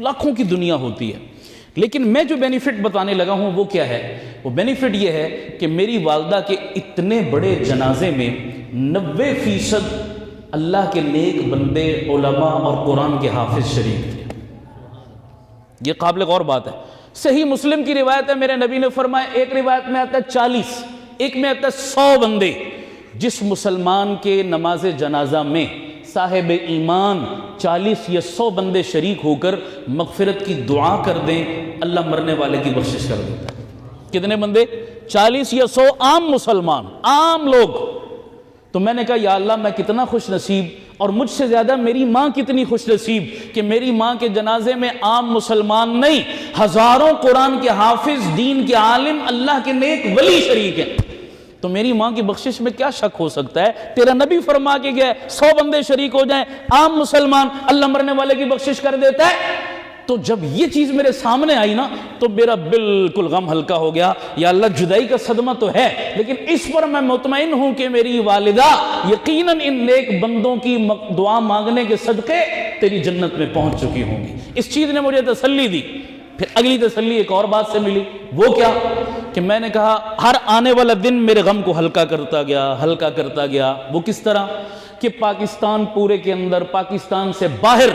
لاکھوں کی دنیا ہوتی ہے۔ لیکن میں جو بینیفٹ بتانے لگا ہوں وہ کیا ہے؟ وہ بینیفٹ یہ ہے کہ میری والدہ کے اتنے بڑے جنازے میں 90% اللہ کے نیک بندے، علماء اور قرآن کے حافظ شریک تھے۔ یہ قابل غور بات ہے۔ صحیح مسلم کی روایت ہے، میرے نبی نے فرمایا، ایک روایت میں آتا ہے 40، ایک میں آتا ہے 100 بندے، جس مسلمان کے نماز جنازہ میں صاحب ایمان 40 یا 100 بندے شریک ہو کر مغفرت کی دعا کر دیں، اللہ مرنے والے کی بخشش کر دیتا ہے۔ کتنے بندے؟ 40 یا 100 عام مسلمان، عام لوگ۔ تو میں نے کہا یا اللہ میں کتنا خوش نصیب، اور مجھ سے زیادہ میری ماں کتنی خوش نصیب کہ میری ماں کے جنازے میں عام مسلمان نہیں، ہزاروں قرآن کے حافظ، دین کے عالم، اللہ کے نیک ولی شریک ہیں۔ تو میری ماں کی بخشش میں کیا شک ہو سکتا ہے؟ تیرا نبی فرما کے گیا 100 بندے شریک ہو جائیں، عام مسلمان، اللہ مرنے والے کی بخشش کر دیتا ہے۔ تو جب یہ چیز میرے سامنے آئی نا تو میرا بالکل غم ہلکا ہو گیا۔ یا اللہ جدائی کا صدمہ تو ہے، لیکن اس پر میں مطمئن ہوں کہ میری والدہ یقیناً ان نیک بندوں کی دعا مانگنے کے صدقے تیری جنت میں پہنچ چکی ہوں گی۔ اس چیز نے مجھے تسلی دی۔ پھر اگلی تسلی ایک اور بات سے ملی، وہ کیا کہ میں نے کہا ہر آنے والا دن میرے غم کو ہلکا کرتا گیا۔ وہ کس طرح کہ پاکستان پورے کے اندر، پاکستان سے باہر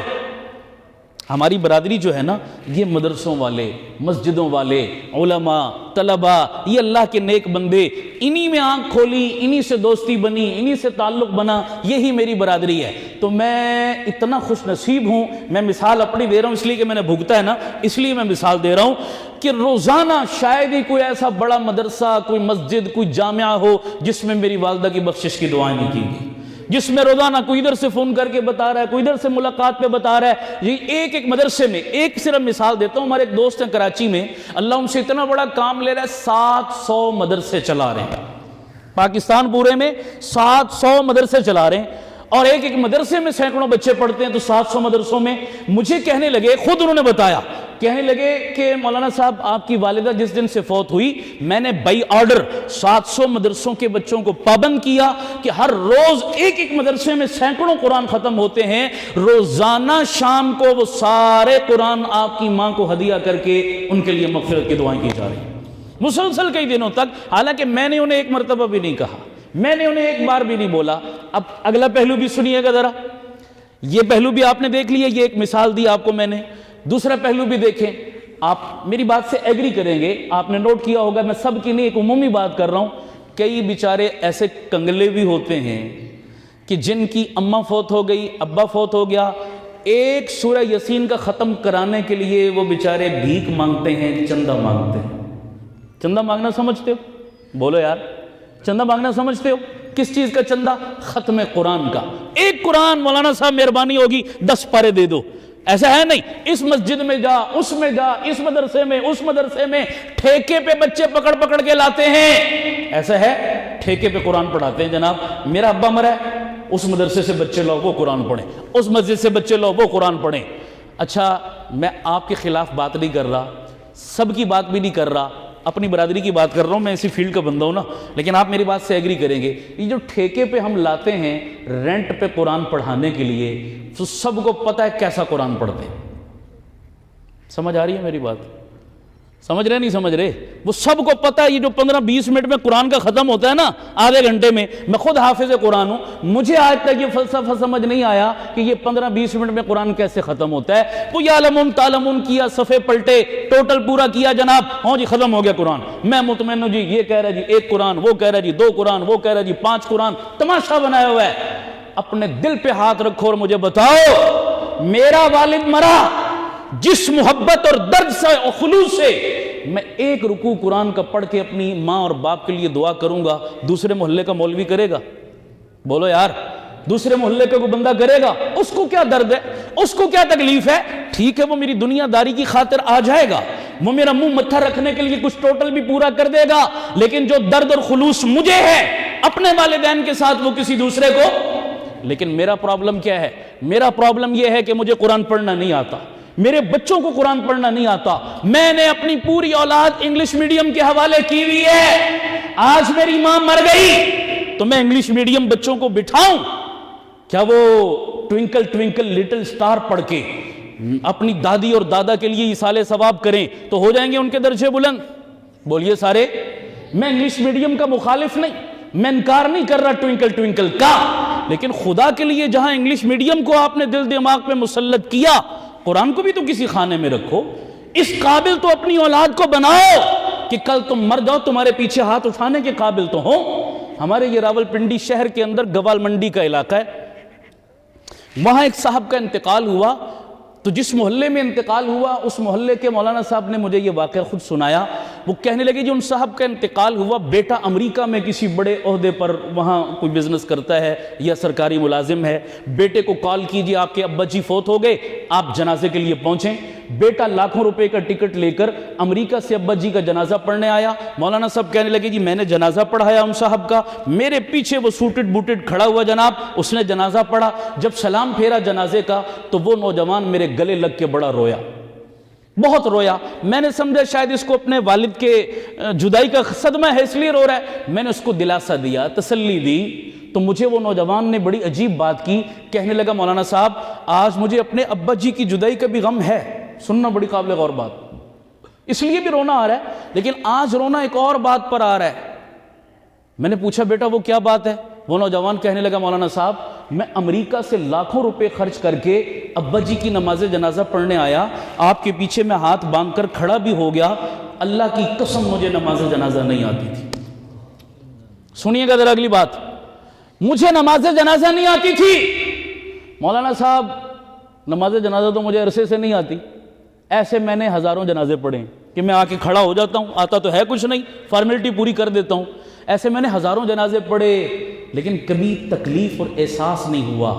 ہماری برادری جو ہے نا، یہ مدرسوں والے، مسجدوں والے، علماء، طلباء، یہ اللہ کے نیک بندے، انہی میں آنکھ کھولی، انہی سے دوستی بنی، انہی سے تعلق بنا، یہی میری برادری ہے۔ تو میں اتنا خوش نصیب ہوں، میں مثال اپنی دے رہا ہوں اس لیے کہ میں نے بھگتا ہے نا، اس لیے میں مثال دے رہا ہوں کہ روزانہ شاید ہی کوئی ایسا بڑا مدرسہ، کوئی مسجد، کوئی جامعہ ہو جس میں میری والدہ کی بخشش کی دعائیں نہیں کی گئی، جس میں روزانہ کوئی ادھر سے فون کر کے بتا رہا ہے، کوئی ادھر سے ملاقات پہ بتا رہا ہے۔ یہ ایک مدرسے میں، ایک صرف مثال دیتا ہوں، ہمارے ایک دوست ہیں کراچی میں، اللہ ان سے اتنا بڑا کام لے رہا ہے، 700 مدرسے چلا رہے ہیں، پاکستان پورے میں 700 مدرسے چلا رہے ہیں، اور ایک مدرسے میں سینکڑوں بچے پڑھتے ہیں۔ تو 700 مدرسوں میں مجھے کہنے لگے، خود انہوں نے بتایا، کہنے لگے کہ مولانا صاحب آپ کی والدہ جس دن سے فوت ہوئی، میں نے بائی آرڈر 700 مدرسوں کے بچوں کو پابند کیا کہ ہر روز ایک مدرسے میں سینکڑوں قرآن ختم ہوتے ہیں، روزانہ شام کو وہ سارے قرآن آپ کی ماں کو ہدیہ کر کے ان کے لیے مغفرت کی دعائیں کی جا رہی ہیں، مسلسل کئی دنوں تک۔ حالانکہ میں نے انہیں ایک مرتبہ بھی نہیں کہا، میں نے انہیں ایک بار بھی نہیں بولا۔ اب اگلا پہلو بھی سنیے گا ذرا، یہ پہلو بھی آپ نے دیکھ لیا، یہ ایک مثال دی آپ کو میں نے۔ دوسرا پہلو بھی دیکھیں، آپ میری بات سے ایگری کریں گے، آپ نے نوٹ کیا ہوگا، میں سب کی نہیں ایک عمومی بات کر رہا ہوں، کئی بیچارے ایسے کنگلے بھی ہوتے ہیں کہ جن کی اماں فوت ہو گئی، ابا فوت ہو گیا، ایک سورہ یاسین کا ختم کرانے کے لیے وہ بیچارے بھیک مانگتے ہیں، چندہ مانگتے ہیں۔ چندہ مانگنا سمجھتے ہو؟ بولو یار، چندہ مانگنا سمجھتے ہو؟ کس چیز کا چندہ؟ ختم قرآن کا۔ ایک قرآن مولانا صاحب مہربانی ہوگی 10 پارے دے دو، ایسا ہے نہیں، اس مسجد میں جا، اس میں جا، اس مدرسے میں، اس مدرسے میں، ٹھیکے پہ بچے پکڑ پکڑ کے لاتے ہیں، ایسا ہے، ٹھیکے پہ قرآن پڑھاتے ہیں۔ جناب میرا ابا مرا ہے، اس مدرسے سے بچے لاؤ وہ قرآن پڑھیں، اس مسجد سے بچے لاؤ وہ قرآن پڑھیں۔ اچھا میں آپ کے خلاف بات نہیں کر رہا، سب کی بات بھی نہیں کر رہا، اپنی برادری کی بات کر رہا ہوں، میں اسی فیلڈ کا بندہ ہوں نا، لیکن آپ میری بات سے ایگری کریں گے، یہ جو ٹھیکے پہ ہم لاتے ہیں رینٹ پہ قرآن پڑھانے کے لیے، تو سب کو پتہ ہے کیسا قرآن پڑھتے ہیں۔ سمجھ آ رہی ہے میری بات؟ سمجھ رہے نہیں سمجھ رہے؟ وہ سب کو پتہ ہے، یہ جو 15-20 منٹ میں قرآن کا ختم ہوتا ہے نا، آدھے گھنٹے میں، میں خود حافظ قرآن ہوں، مجھے آج تک یہ فلسفہ سمجھ نہیں آیا کہ یہ 15-20 منٹ میں قرآن کیسے ختم ہوتا ہے۔ وہ یعلمون تعلمون کیا، صفحے پلٹے، ٹوٹل پورا کیا، جناب ہاں جی ختم ہو گیا قرآن، میں مطمئن ہوں جی، یہ کہہ رہا جی 1 قرآن، وہ کہہ رہا جی 2 قرآن، وہ کہہ رہا جی 5 قرآن، تماشا بنایا ہوا ہے۔ اپنے دل پہ ہاتھ رکھو اور مجھے بتاؤ میرا والد مرا جس محبت اور درد سے اور خلوص سے میں ایک رکوع قرآن کا پڑھ کے اپنی ماں اور باپ کے لیے دعا کروں گا، دوسرے محلے کا مولوی کرے گا؟ بولو یار، دوسرے محلے کا کوئی بندہ کرے گا؟ اس کو کیا درد ہے، اس کو کیا تکلیف ہے؟ ٹھیک ہے وہ میری دنیا داری کی خاطر آ جائے گا، وہ میرا منہ متھا رکھنے کے لیے کچھ ٹوٹل بھی پورا کر دے گا، لیکن جو درد اور خلوص مجھے ہے اپنے والدین کے ساتھ وہ کسی دوسرے کو۔ لیکن میرا پرابلم کیا ہے؟ میرا پرابلم یہ ہے کہ مجھے قرآن پڑھنا نہیں آتا، میرے بچوں کو قرآن پڑھنا نہیں آتا، میں نے اپنی پوری اولاد انگلش میڈیم کے حوالے کی ہوئی ہے۔ آج میری ماں مر گئی تو میں انگلش میڈیم بچوں کو بٹھاؤں؟ کیا وہ ٹوئنکل ٹوئنکل لٹل سٹار پڑھ کے اپنی دادی اور دادا کے لیے ایصال ثواب کریں تو ہو جائیں گے ان کے درجے بلند؟ بولیے سارے۔ میں انگلش میڈیم کا مخالف نہیں، میں انکار نہیں کر رہا ٹوئنکل ٹوئنکل کا، لیکن خدا کے لیے جہاں انگلش میڈیم کو آپ نے دل دماغ پہ مسلط کیا، قرآن کو بھی تو کسی خانے میں رکھو۔ اس قابل تو اپنی اولاد کو بناؤ کہ کل تم مر جاؤ تمہارے پیچھے ہاتھ اٹھانے کے قابل تو ہو۔ ہمارے یہ راولپنڈی شہر کے اندر گوال منڈی کا علاقہ ہے، وہاں ایک صاحب کا انتقال ہوا، تو جس محلے میں انتقال ہوا اس محلے کے مولانا صاحب نے مجھے یہ واقعہ خود سنایا۔ وہ کہنے لگے جو ان صاحب کا انتقال ہوا، بیٹا امریکہ میں کسی بڑے عہدے پر وہاں کوئی بزنس کرتا ہے یا سرکاری ملازم ہے، بیٹے کو کال کیجئے آپ کے ابا جی فوت ہو گئے، آپ جنازے کے لیے پہنچیں۔ بیٹا لاکھوں روپے کا ٹکٹ لے کر امریکہ سے ابا جی کا جنازہ پڑھنے آیا۔ مولانا صاحب کہنے لگے جی میں نے جنازہ پڑھایا ان صاحب کا، میرے پیچھے وہ سوٹڈ بوٹڈ کھڑا ہوا جناب، اس نے جنازہ پڑھا۔ جب سلام پھیرا جنازے کا تو وہ نوجوان میرے گلے لگ کے بڑا رویا، بہت رویا۔ میں نے سمجھا شاید اس کو اپنے والد کے جدائی کا صدمہ ہے اس لیے رو رہا ہے۔ میں نے اس کو دلاسا دیا، تسلی دی، تو مجھے وہ نوجوان نے بڑی عجیب بات کی، کہنے لگا مولانا صاحب آج مجھے اپنے ابا جی کی جدائی کا بھی غم ہے۔ سننا بڑی قابل غور بات، اس لیے بھی رونا آ رہا ہے، لیکن آج رونا ایک اور بات پر آ رہا ہے۔ میں نے پوچھا بیٹا وہ کیا بات ہے؟ وہ نوجوان کہنے لگا مولانا صاحب میں امریکہ سے لاکھوں روپے خرچ کر کے ابا جی کی نماز جنازہ پڑھنے آیا، آپ کے پیچھے میں ہاتھ باندھ کر کھڑا بھی ہو گیا، اللہ کی قسم مجھے نماز جنازہ نہیں آتی تھی۔ سنیے گا ذرا اگلی بات، مجھے نماز جنازہ نہیں آتی تھی۔ مولانا صاحب نماز جنازہ تو مجھے عرصے سے نہیں آتی، ایسے میں نے ہزاروں جنازے پڑھے کہ میں آ کے کھڑا ہو جاتا ہوں، آتا تو ہے کچھ نہیں، فارمیلٹی پوری کر دیتا ہوں۔ ایسے میں نے ہزاروں جنازے پڑھے، لیکن کبھی تکلیف اور احساس نہیں ہوا۔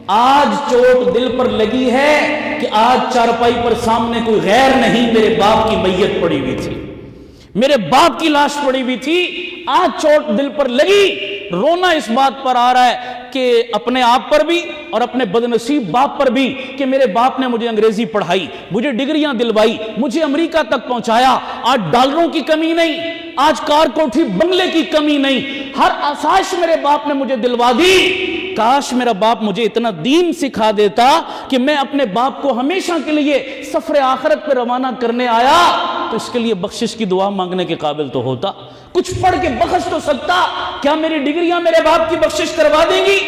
آج چوٹ دل پر لگی ہے کہ آج چارپائی پر سامنے کوئی غیر نہیں، میرے باپ کی میت پڑی ہوئی تھی، میرے باپ کی لاش پڑی ہوئی تھی، آج چوٹ دل پر لگی۔ رونا اس بات پر آ رہا ہے کہ اپنے آپ پر بھی اور اپنے بدنصیب باپ پر بھی کہ میرے باپ نے مجھے انگریزی پڑھائی، مجھے ڈگریاں دلوائی، مجھے امریکہ تک پہنچایا۔ آج ڈالروں کی کمی نہیں، آج کار کوٹھی بنگلے کی کمی نہیں، ہر آسائش میرے باپ نے مجھے دلوا دی۔ کاش میرا باپ مجھے اتنا دین سکھا دیتا کہ میں اپنے باپ کو ہمیشہ کے لیے سفر آخرت پہ روانہ کرنے آیا تو اس کے لیے بخشش کی دعا مانگنے کے قابل تو ہوتا، کچھ پڑھ کے بخش تو سکتا۔ کیا میری ڈگریاں میرے باپ کی بخشش کروا دیں گی؟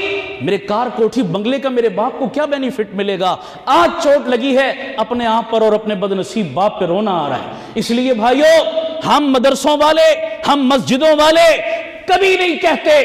میرے کار کوٹھی بنگلے کا میرے باپ کو کیا بینیفٹ ملے گا؟ آج چوٹ لگی ہے، اپنے آپ پر اور اپنے بدنصیب باپ پہ رونا آ رہا ہے۔ اس لیے بھائیو، ہم مدرسوں والے، ہم مسجدوں والے کبھی نہیں کہتے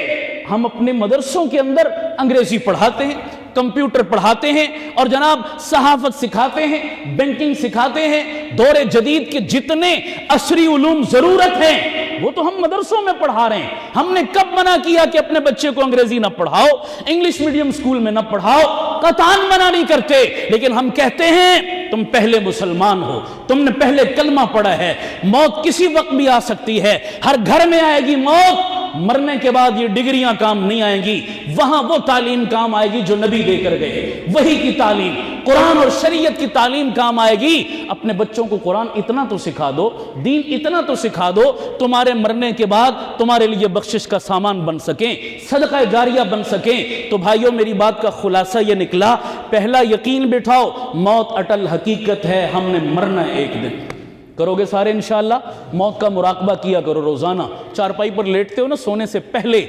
ہم اپنے مدرسوں کے اندر انگریزی پڑھاتے ہیں، کمپیوٹر پڑھاتے ہیں اور جناب صحافت سکھاتے ہیں، بینکنگ سکھاتے ہیں، دور جدید کے جتنے عصری علوم ضرورت ہیں وہ تو ہم مدرسوں میں پڑھا رہے ہیں۔ ہم نے کب منع کیا کہ اپنے بچے کو انگریزی نہ پڑھاؤ، انگلش میڈیم سکول میں نہ پڑھاؤ؟ قطعاً منع نہیں کرتے، لیکن ہم کہتے ہیں تم پہلے مسلمان ہو، تم نے پہلے کلمہ پڑھا ہے، موت کسی وقت بھی آ سکتی ہے، ہر گھر میں آئے گی موت، مرنے کے بعد یہ ڈگریاں کام نہیں آئیں گی، وہاں وہ تعلیم کام آئے گی جو نبی دے کر گئے، وہی کی تعلیم، قرآن اور شریعت کی تعلیم کام آئے گی۔ اپنے بچوں کو قرآن اتنا تو سکھا دو، دین اتنا تو سکھا دو، تمہارے مرنے کے بعد تمہارے لیے بخشش کا سامان بن سکیں، صدقہ جاریہ بن سکیں۔ تو بھائیوں میری بات کا خلاصہ یہ نکلا، پہلا یقین بٹھاؤ، موت اٹل حقیقت ہے، ہم نے مرنا ایک دن۔ کرو گے سارے انشاءاللہ؟ موت کا مراقبہ کیا کرو روزانہ، چارپائی پر لیٹتے ہو نا سونے سے پہلے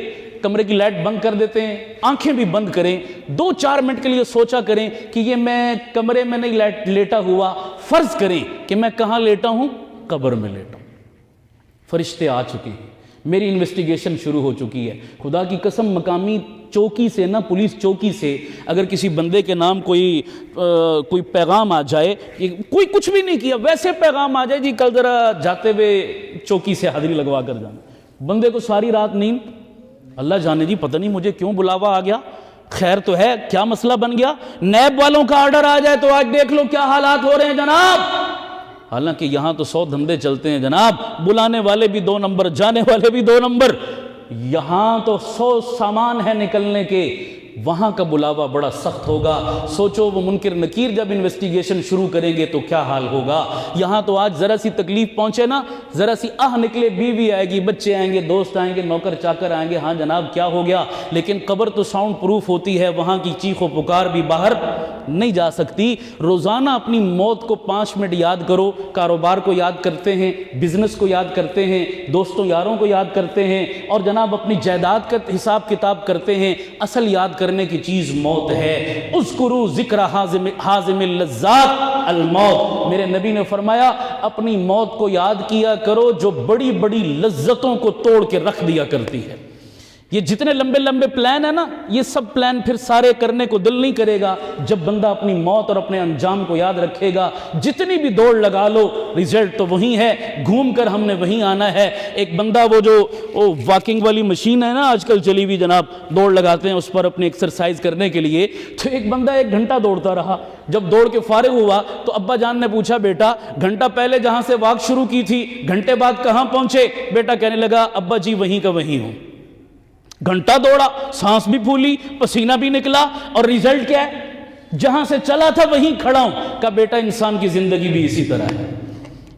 کمرے کی لائٹ بند کر دیتے ہیں، آنکھیں بھی بند کریں، 2-4 منٹ کے لیے سوچا کریں کہ یہ میں کمرے میں نہیں لیٹا ہوا، فرض کریں کہ میں کہاں لیٹا ہوں؟ قبر میں لیٹا ہوں، فرشتے آ چکے ہیں، میری انویسٹیگیشن شروع ہو چکی ہے، خدا کی قسم مقامی چوکی سے نا، پولیس چوکی سے اگر کسی بندے کے نام کوئی پیغام آ جائے، کوئی کچھ بھی نہیں کیا، ویسے پیغام آ جائے جی کل ذرا جاتے ہوئے چوکی سے حاضری لگوا کر جانا، بندے کو ساری رات نیند، اللہ جانے جی پتہ نہیں مجھے کیوں بلاوا آ گیا، خیر تو ہے، کیا مسئلہ بن گیا؟ نیب والوں کا آرڈر آ جائے تو آج دیکھ لو کیا حالات ہو رہے ہیں جناب۔ حالانکہ یہاں تو 100 دھندے چلتے ہیں جناب، بلانے والے بھی 2 نمبر، جانے والے بھی 2 نمبر، یہاں تو 100 سامان ہے نکلنے کے، وہاں کا بلاوا بڑا سخت ہوگا۔ سوچو وہ منکر نکیر جب انویسٹیگیشن شروع کریں گے تو کیا حال ہوگا۔ یہاں تو آج ذرا سی تکلیف پہنچے نا، ذرا سی نکلے، بیوی آئے گی، بچے آئیں گے، دوست آئیں گے، نوکر چاکر آئیں گے، ہاں جناب کیا ہو گیا، لیکن قبر تو ساؤنڈ پروف ہوتی ہے، وہاں کی چیخ و پکار بھی باہر نہیں جا سکتی۔ روزانہ اپنی موت کو 5 منٹ یاد کرو، کاروبار کو یاد کرتے ہیں، بزنس کو یاد کرتے ہیں، دوستوں یاروں کو یاد کرتے ہیں، اور جناب اپنی جائیداد کا حساب کتاب کرتے ہیں، اصل یاد کرنے کی چیز موت ہے۔ اذکروا ذکر حازم اللذات الموت، میرے نبی نے فرمایا اپنی موت کو یاد کیا کرو جو بڑی بڑی لذتوں کو توڑ کے رکھ دیا کرتی ہے۔ یہ جتنے لمبے لمبے پلان ہیں نا، یہ سب پلان پھر سارے کرنے کو دل نہیں کرے گا جب بندہ اپنی موت اور اپنے انجام کو یاد رکھے گا۔ جتنی بھی دوڑ لگا لو، ریزلٹ تو وہی ہے، گھوم کر ہم نے وہیں آنا ہے۔ ایک بندہ وہ جو واکنگ والی مشین ہے نا آج کل چلی ہوئی جناب، دوڑ لگاتے ہیں اس پر اپنی ایکسرسائز کرنے کے لیے، تو ایک بندہ 1 گھنٹہ دوڑتا رہا، جب دوڑ کے فارغ ہوا تو ابا جان نے پوچھا بیٹا گھنٹہ پہلے جہاں سے واک شروع کی تھی گھنٹے بعد کہاں پہنچے؟ بیٹا کہنے لگا ابا جی وہیں کا وہیں ہوں۔ گھنٹہ دوڑا، سانس بھی پھولی، پسینہ بھی نکلا، اور ریزلٹ کیا ہے؟ جہاں سے چلا تھا وہیں کھڑا ہوں۔ کہا بیٹا انسان کی زندگی بھی اسی طرح ہے،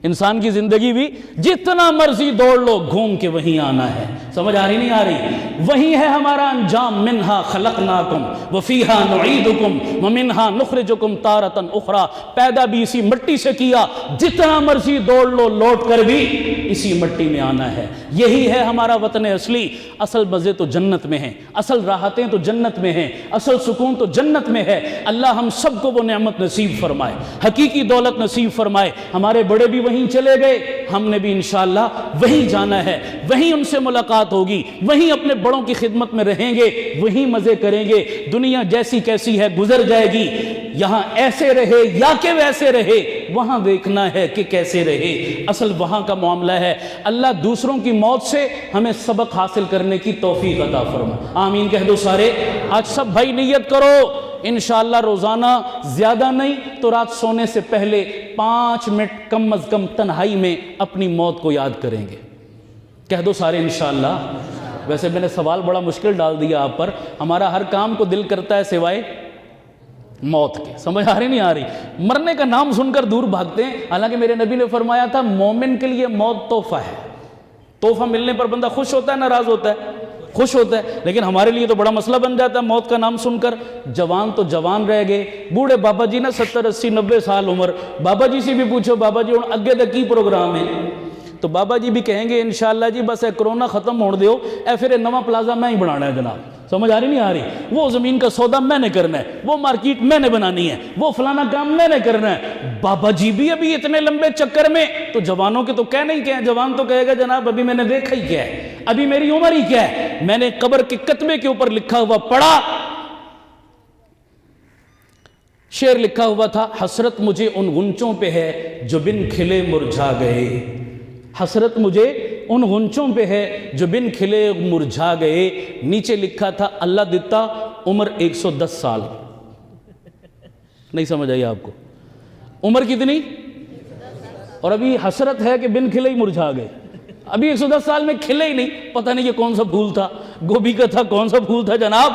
انسان کی زندگی بھی جتنا مرضی دوڑ لو گھوم کے وہیں آنا ہے۔ سمجھ آ رہی نہیں آ رہی؟ وہی ہے ہمارا انجام، منہا خلقناکم وفیہا نعیدکم ومنہا نخرجکم تارۃ اخری، پیدا بھی اسی مٹی سے کیا، جتنا مرضی دوڑ لو لوٹ کر بھی اسی مٹی میں آنا ہے۔ یہی ہے ہمارا وطن اصلی۔ اصل مزے تو جنت میں ہیں، اصل راحتیں تو جنت میں ہیں، اصل سکون تو جنت میں ہے۔ اللہ ہم سب کو وہ نعمت نصیب فرمائے، حقیقی دولت نصیب فرمائے۔ ہمارے بڑے بھی وہیں چلے گئے، ہم نے بھی انشاءاللہ وہیں جانا ہے، وہیں ان سے ملاقات ہوگی، وہیں اپنے بڑوں کی خدمت میں رہیں گے، وہیں مزے کریں گے۔ دنیا جیسی کیسی ہے گزر جائے گی، یہاں ایسے رہے یا کہ ویسے رہے، وہاں دیکھنا ہے کہ کیسے رہے، اصل وہاں کا معاملہ ہے۔ اللہ دوسروں کی موت سے ہمیں سبق حاصل کرنے کی توفیق عطا فرمائے، آمین کہہ دو سارے۔ آج سب بھائی نیت کرو، انشاءاللہ روزانہ زیادہ نہیں تو رات سونے سے پہلے 5 منٹ کم از کم تنہائی میں اپنی موت کو یاد کریں گے، کہہ دو سارے انشاءاللہ۔ ویسے میں نے سوال بڑا مشکل ڈال دیا آپ پر، ہمارا ہر کام کو دل کرتا ہے سوائے موت کے، سمجھ آ رہی نہیں آ رہی؟ مرنے کا نام سن کر دور بھاگتے ہیں، حالانکہ میرے نبی نے فرمایا تھا مومن کے لیے موت تحفہ ہے۔ تحفہ ملنے پر بندہ خوش ہوتا ہے ناراض ہوتا ہے؟ خوش ہوتا ہے، لیکن ہمارے لیے تو بڑا مسئلہ بن جاتا ہے موت کا نام سن کر۔ جوان تو جوان رہ گئے، بوڑھے بابا جی نا 70 80 90 سال عمر، بابا جی سے بھی پوچھو بابا جی ہن اگے دا کی پروگرام ہے، تو بابا جی بھی کہیں گے انشاءاللہ جی بس اے کرونا ختم ہونے دیو، اے پھر نواں پلازا میں ہی بنانا ہے جناب۔ سمجھ آ رہی نہیں آ رہی؟ وہ زمین کا سودا میں نے کرنا ہے، وہ مارکیٹ میں نے بنانی ہے، وہ فلانا کام میں نے کرنا ہے۔ بابا جی بھی ابھی اتنے لمبے چکر میں، تو جوانوں کے تو کہنے ہی کیا ہے، جوان تو کہے گا جناب ابھی میں نے دیکھا ہی کیا ہے، ابھی میری عمر ہی کیا ہے، میں نے قبر کے کتبے کے اوپر لکھا ہوا پڑھا، شعر لکھا ہوا تھا، حسرت مجھے ان غنچوں پہ ہے جو بن کھلے مرجھا گئے، حسرت مجھے ان غنچوں پہ ہے جو بن کھلے مرجھا گئے، نیچے لکھا تھا اللہ دیتا عمر 110 سال۔ نہیں سمجھ آئی آپ کو؟ عمر کتنی؟ اور ابھی حسرت ہے کہ بن کھلے ہی مرجھا گئے، ابھی 110 سال میں کھلے ہی نہیں، پتہ نہیں یہ کون سا پھول تھا، گوبھی کا تھا، کون سا پھول تھا جناب۔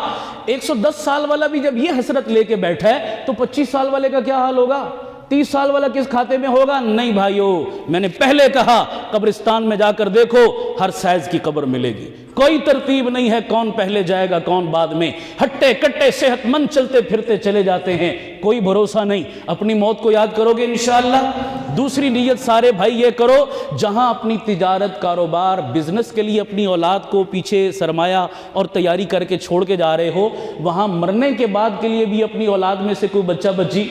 110 سال والا بھی جب یہ حسرت لے کے بیٹھا ہے تو 25 سال والے کا کیا حال ہوگا؟ 30 سال والا کس کھاتے میں ہوگا؟ نہیں بھائیو، میں نے پہلے کہا قبرستان میں جا کر دیکھو ہر سائز کی قبر ملے گی، کوئی ترتیب نہیں ہے کون پہلے جائے گا کون بعد میں، ہٹے کٹے صحت مند چلتے پھرتے چلے جاتے ہیں، کوئی بھروسہ نہیں۔ اپنی موت کو یاد کرو گے انشاءاللہ۔ دوسری نیت سارے بھائی یہ کرو، جہاں اپنی تجارت کاروبار بزنس کے لیے اپنی اولاد کو پیچھے سرمایہ اور تیاری کر کے چھوڑ کے جا رہے ہو، وہاں مرنے کے بعد کے لیے بھی اپنی اولاد میں سے کوئی بچہ بچی،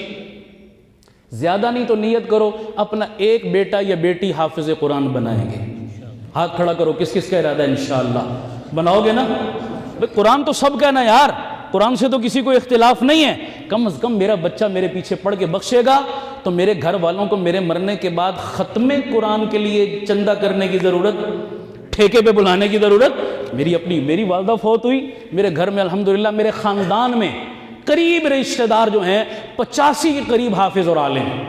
زیادہ نہیں تو نیت کرو اپنا ایک بیٹا یا بیٹی حافظ قرآن بنائیں گے۔ ہاتھ کھڑا کرو، کس کس کا ارادہ ہے انشاءاللہ؟ بناؤ گے نا؟ قرآن تو سب کا نا یار، قرآن سے تو کسی کو اختلاف نہیں ہے، کم از کم میرا بچہ میرے پیچھے پڑھ کے بخشے گا تو میرے گھر والوں کو میرے مرنے کے بعد ختم قرآن کے لیے چندہ کرنے کی ضرورت، ٹھیکے پہ بلانے کی ضرورت، میری والدہ فوت ہوئی، میرے گھر میں الحمدللہ میرے خاندان میں قریب رشتہ دار جو ہیں 85 کے قریب حافظ اور عالم ہیں۔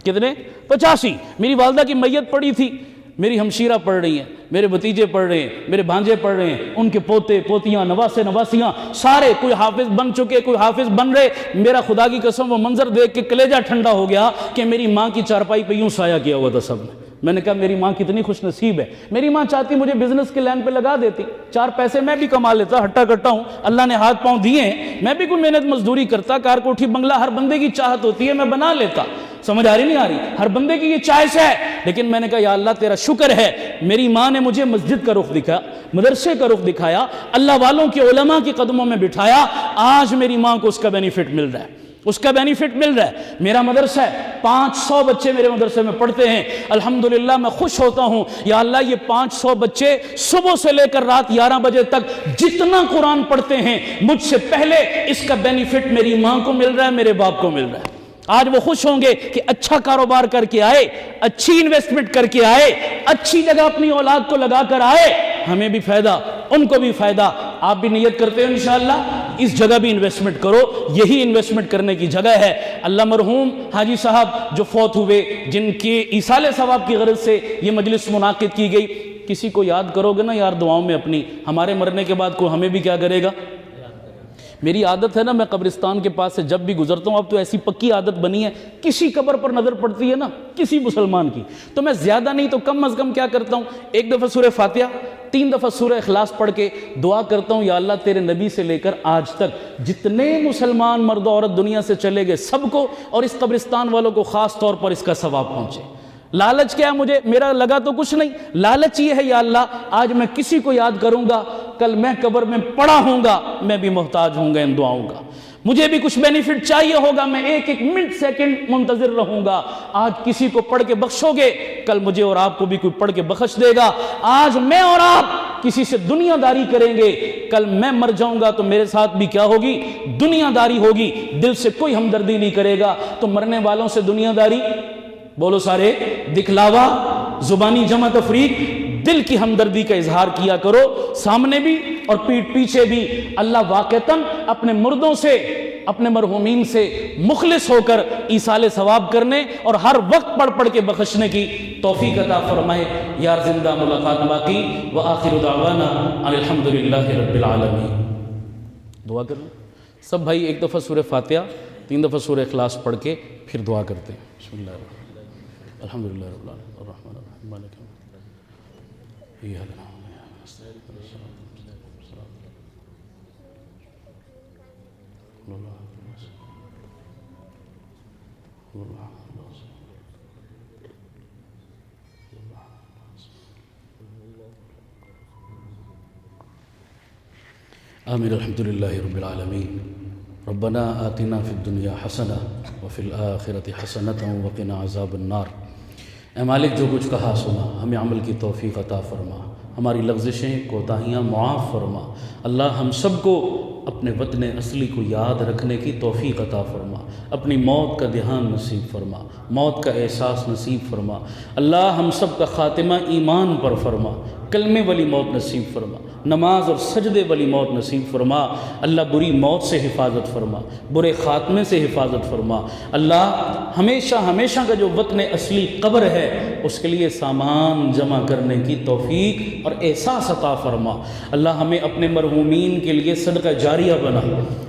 کتنے؟ 85۔ میری والدہ کی میت پڑی تھی، میری ہمشیرہ پڑھ رہی ہیں، میرے بھتیجے پڑھ رہے ہیں، میرے بھانجے پڑھ رہے ہیں، ان کے پوتے پوتیاں نواسے نواسیاں سارے کوئی حافظ بن چکے، کوئی حافظ بن رہے۔ میرا خدا کی قسم وہ منظر دیکھ کے کلیجہ ٹھنڈا ہو گیا کہ میری ماں کی چارپائی پہ یوں سایہ کیا ہوا تھا سب نے۔ میں نے کہا میری ماں کتنی خوش نصیب ہے، میری ماں چاہتی مجھے بزنس کے لائن پہ لگا دیتی، 4 پیسے میں بھی کما لیتا، ہٹا کٹا ہوں، اللہ نے ہاتھ پاؤں دیے ہیں، میں بھی کوئی محنت مزدوری کرتا، کار کوٹھی بنگلہ ہر بندے کی چاہت ہوتی ہے، میں بنا لیتا۔ سمجھ آ رہی نہیں آ رہی؟ ہر بندے کی یہ چوائس ہے، لیکن میں نے کہا یا اللہ تیرا شکر ہے، میری ماں نے مجھے مسجد کا رخ دکھایا، مدرسے کا رخ دکھایا، اللہ والوں کے علماء کے قدموں میں بٹھایا، آج میری ماں کو اس کا بینیفٹ مل رہا ہے، اس کا بینیفٹ مل رہا ہے۔ میرا مدرسہ ہے، 500 بچے میرے مدرسے میں پڑھتے ہیں، الحمدللہ میں خوش ہوتا ہوں، یا اللہ یہ 500 بچے صبح سے لے کر رات 11 بجے تک جتنا قرآن پڑھتے ہیں مجھ سے پہلے، اس کا بینیفٹ میری ماں کو مل رہا ہے، میرے باپ کو مل رہا ہے۔ آج وہ خوش ہوں گے کہ اچھا کاروبار کر کے آئے، اچھی انویسٹمنٹ کر کے آئے، اچھی جگہ اپنی اولاد کو لگا کر آئے، ہمیں بھی فائدہ، ان کو بھی فائدہ۔ آپ بھی نیت کرتے ہیں انشاءاللہ اس جگہ بھی انویسٹمنٹ کرو، یہی انویسٹمنٹ کرنے کی جگہ ہے۔ اللہ مرحوم حاجی صاحب جو فوت ہوئے، جن کی ایصال ثواب کی غرض سے یہ مجلس منعقد کی گئی، کسی کو یاد کرو گے نا یار دعاؤں میں اپنی، ہمارے مرنے کے بعد کوئی ہمیں بھی کیا کرے گا؟ میری عادت ہے نا، میں قبرستان کے پاس سے جب بھی گزرتا ہوں، اب تو ایسی پکی عادت بنی ہے، کسی قبر پر نظر پڑتی ہے نا کسی مسلمان کی، تو میں زیادہ نہیں تو کم از کم کیا کرتا ہوں، 1 دفعہ سورہ فاتحہ، 3 دفعہ سورہ اخلاص پڑھ کے دعا کرتا ہوں، یا اللہ تیرے نبی سے لے کر آج تک جتنے مسلمان مرد و عورت دنیا سے چلے گئے سب کو، اور اس قبرستان والوں کو خاص طور پر اس کا ثواب پہنچے۔ لالچ کیا؟ مجھے میرا لگا تو کچھ نہیں، لالچ یہ ہے یا اللہ آج میں کسی کو یاد کروں گا، کل میں قبر میں پڑا ہوں گا، میں بھی محتاج ہوں گا ان دعاؤں کا، مجھے بھی کچھ بینیفٹ چاہیے ہوگا، میں ایک منٹ سیکنڈ منتظر رہوں گا۔ آج کسی کو پڑھ کے بخشو گے، کل مجھے اور آپ کو بھی کوئی پڑھ کے بخش دے گا۔ آج میں اور آپ کسی سے دنیا داری کریں گے، کل میں مر جاؤں گا تو میرے ساتھ بھی کیا ہوگی؟ دنیا داری ہوگی، دل سے کوئی ہمدردی نہیں کرے گا۔ تو مرنے والوں سے دنیا داری بولو سارے، دکھلاوا، زبانی جمع تفریق، دل کی ہمدردی کا اظہار کیا کرو، سامنے بھی اور پیٹھ پیچھے بھی۔ اللہ واقعتاً اپنے مردوں سے، اپنے مرحومین سے مخلص ہو کر ایصال ثواب کرنے اور ہر وقت پڑھ پڑھ کے بخشنے کی توفیق عطا فرمائے۔ یار زندہ ملاقات باقی، وآخر دعوانا ان الحمدللہ رب العالمین۔ دعا کر لیں سب بھائی، 1 دفعہ سورہ فاتحہ، 3 دفعہ سورہ اخلاص پڑھ کے پھر دعا کرتے ہیں۔ بسم اللہ الرحمن الرحیم، الحمدللہ رب العالمین الرحمن الرحیم مالک یوم الدین، ایاک نعبد و ایاک نستعین، اهدنا الصراط آمین۔ الحمدللہ رب العالمین، ربنا آتنا فی الدنیا حسنہ وفی الآخرۃ حسنۃ وقنا عذاب النار۔ اے مالک جو کچھ کہا سنا ہمیں عمل کی توفیق عطا فرما، ہماری لغزشیں کوتاہیاں معاف فرما۔ اللہ ہم سب کو اپنے وطن اصلی کو یاد رکھنے کی توفیق عطا فرما، اپنی موت کا دھیان نصیب فرما، موت کا احساس نصیب فرما۔ اللہ ہم سب کا خاتمہ ایمان پر فرما، کلمے والی موت نصیب فرما، نماز اور سجدے والی موت نصیب فرما۔ اللہ بری موت سے حفاظت فرما، برے خاتمے سے حفاظت فرما۔ اللہ ہمیشہ ہمیشہ کا جو وطن اصلی قبر ہے اس کے لیے سامان جمع کرنے کی توفیق اور احساس عطا فرما۔ اللہ ہمیں اپنے مرحومین کے لیے صدقہ جاریہ بنا۔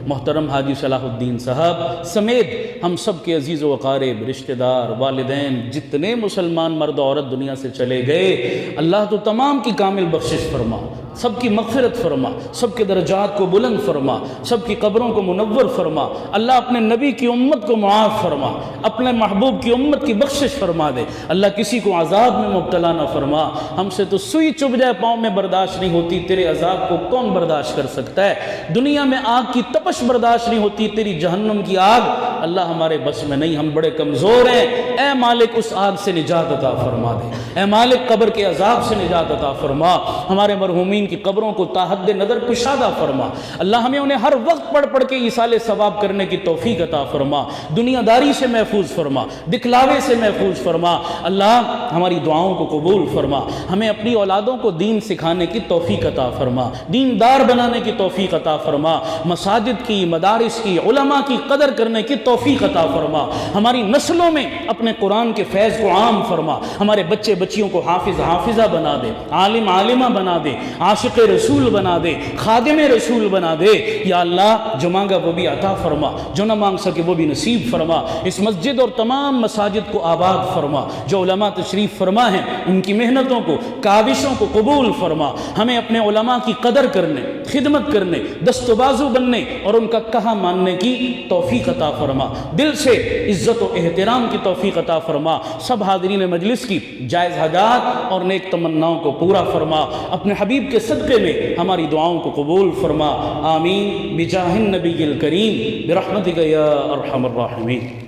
محترم حاجی صلاح الدین صاحب سمیت ہم سب کے عزیز و اقارب، رشتہ دار، والدین، جتنے مسلمان مرد و عورت دنیا سے چلے گئے، اللہ تو تمام کی کامل بخشش فرما، سب کی مغفرت فرما، سب کے درجات کو بلند فرما، سب کی قبروں کو منور فرما۔ اللہ اپنے نبی کی امت کو معاف فرما، اپنے محبوب کی امت کی بخشش فرما دے۔ اللہ کسی کو عذاب میں مبتلا نہ فرما۔ ہم سے تو سوئی چبھ جائے پاؤں میں برداشت نہیں ہوتی، تیرے عذاب کو کون برداشت کر سکتا ہے؟ دنیا میں آگ کی تپش برداشت نہیں ہوتی، تیری جہنم کی آگ اللہ ہمارے بس میں نہیں، ہم بڑے کمزور ہیں۔ اے مالک اس آگ سے نجات عطا فرما دے، اے مالک قبر کے عذاب سے نجات عطا فرما۔ ہمارے مرحومین مرحومین کی قبروں کو تا حد نظر کشادہ فرما، اللہ ہمیں انہیں ہر وقت پڑھ پڑھ کے ایصال ثواب کرنے کی توفیق عطا فرما، دنیا داری سے محفوظ فرما، دکھلاوے سے محفوظ فرما، اللہ ہماری دعاؤں کو قبول فرما، ہمیں اپنی اولادوں کو دین سکھانے کی توفیق عطا فرما، دیندار بنانے کی توفیق عطا فرما، مساجد کی، مدارس کی، علماء کی قدر کرنے کی توفیق عطا فرما، ہماری نسلوں میں اپنے قرآن کے فیض کو عام فرما، ہمارے بچے بچیوں کو حافظ حافظہ بنا دے، عالم عالمہ بنا دے، عاشق رسول بنا دے، خادم رسول بنا دے، یا اللہ جو مانگا وہ بھی عطا فرما، جو نہ مانگ سکے وہ بھی نصیب فرما، اس مسجد اور تمام مساجد کو آباد فرما، جو علماء تشریف فرما ہیں ان کی محنتوں کو، کاوشوں کو قبول فرما، ہمیں اپنے علماء کی قدر کرنے، خدمت کرنے، دست و بازو بننے اور ان کا کہا ماننے کی توفیق عطا فرما، دل سے عزت و احترام کی توفیق عطا فرما، سب حاضرین مجلس کی جائز حاجات اور نیک تمناؤں کو پورا فرما، اپنے حبیب کے صدقے میں ہماری دعاؤں کو قبول فرما، آمین بجاہ النبی الکریم برحمتک یا ارحم الراحمین۔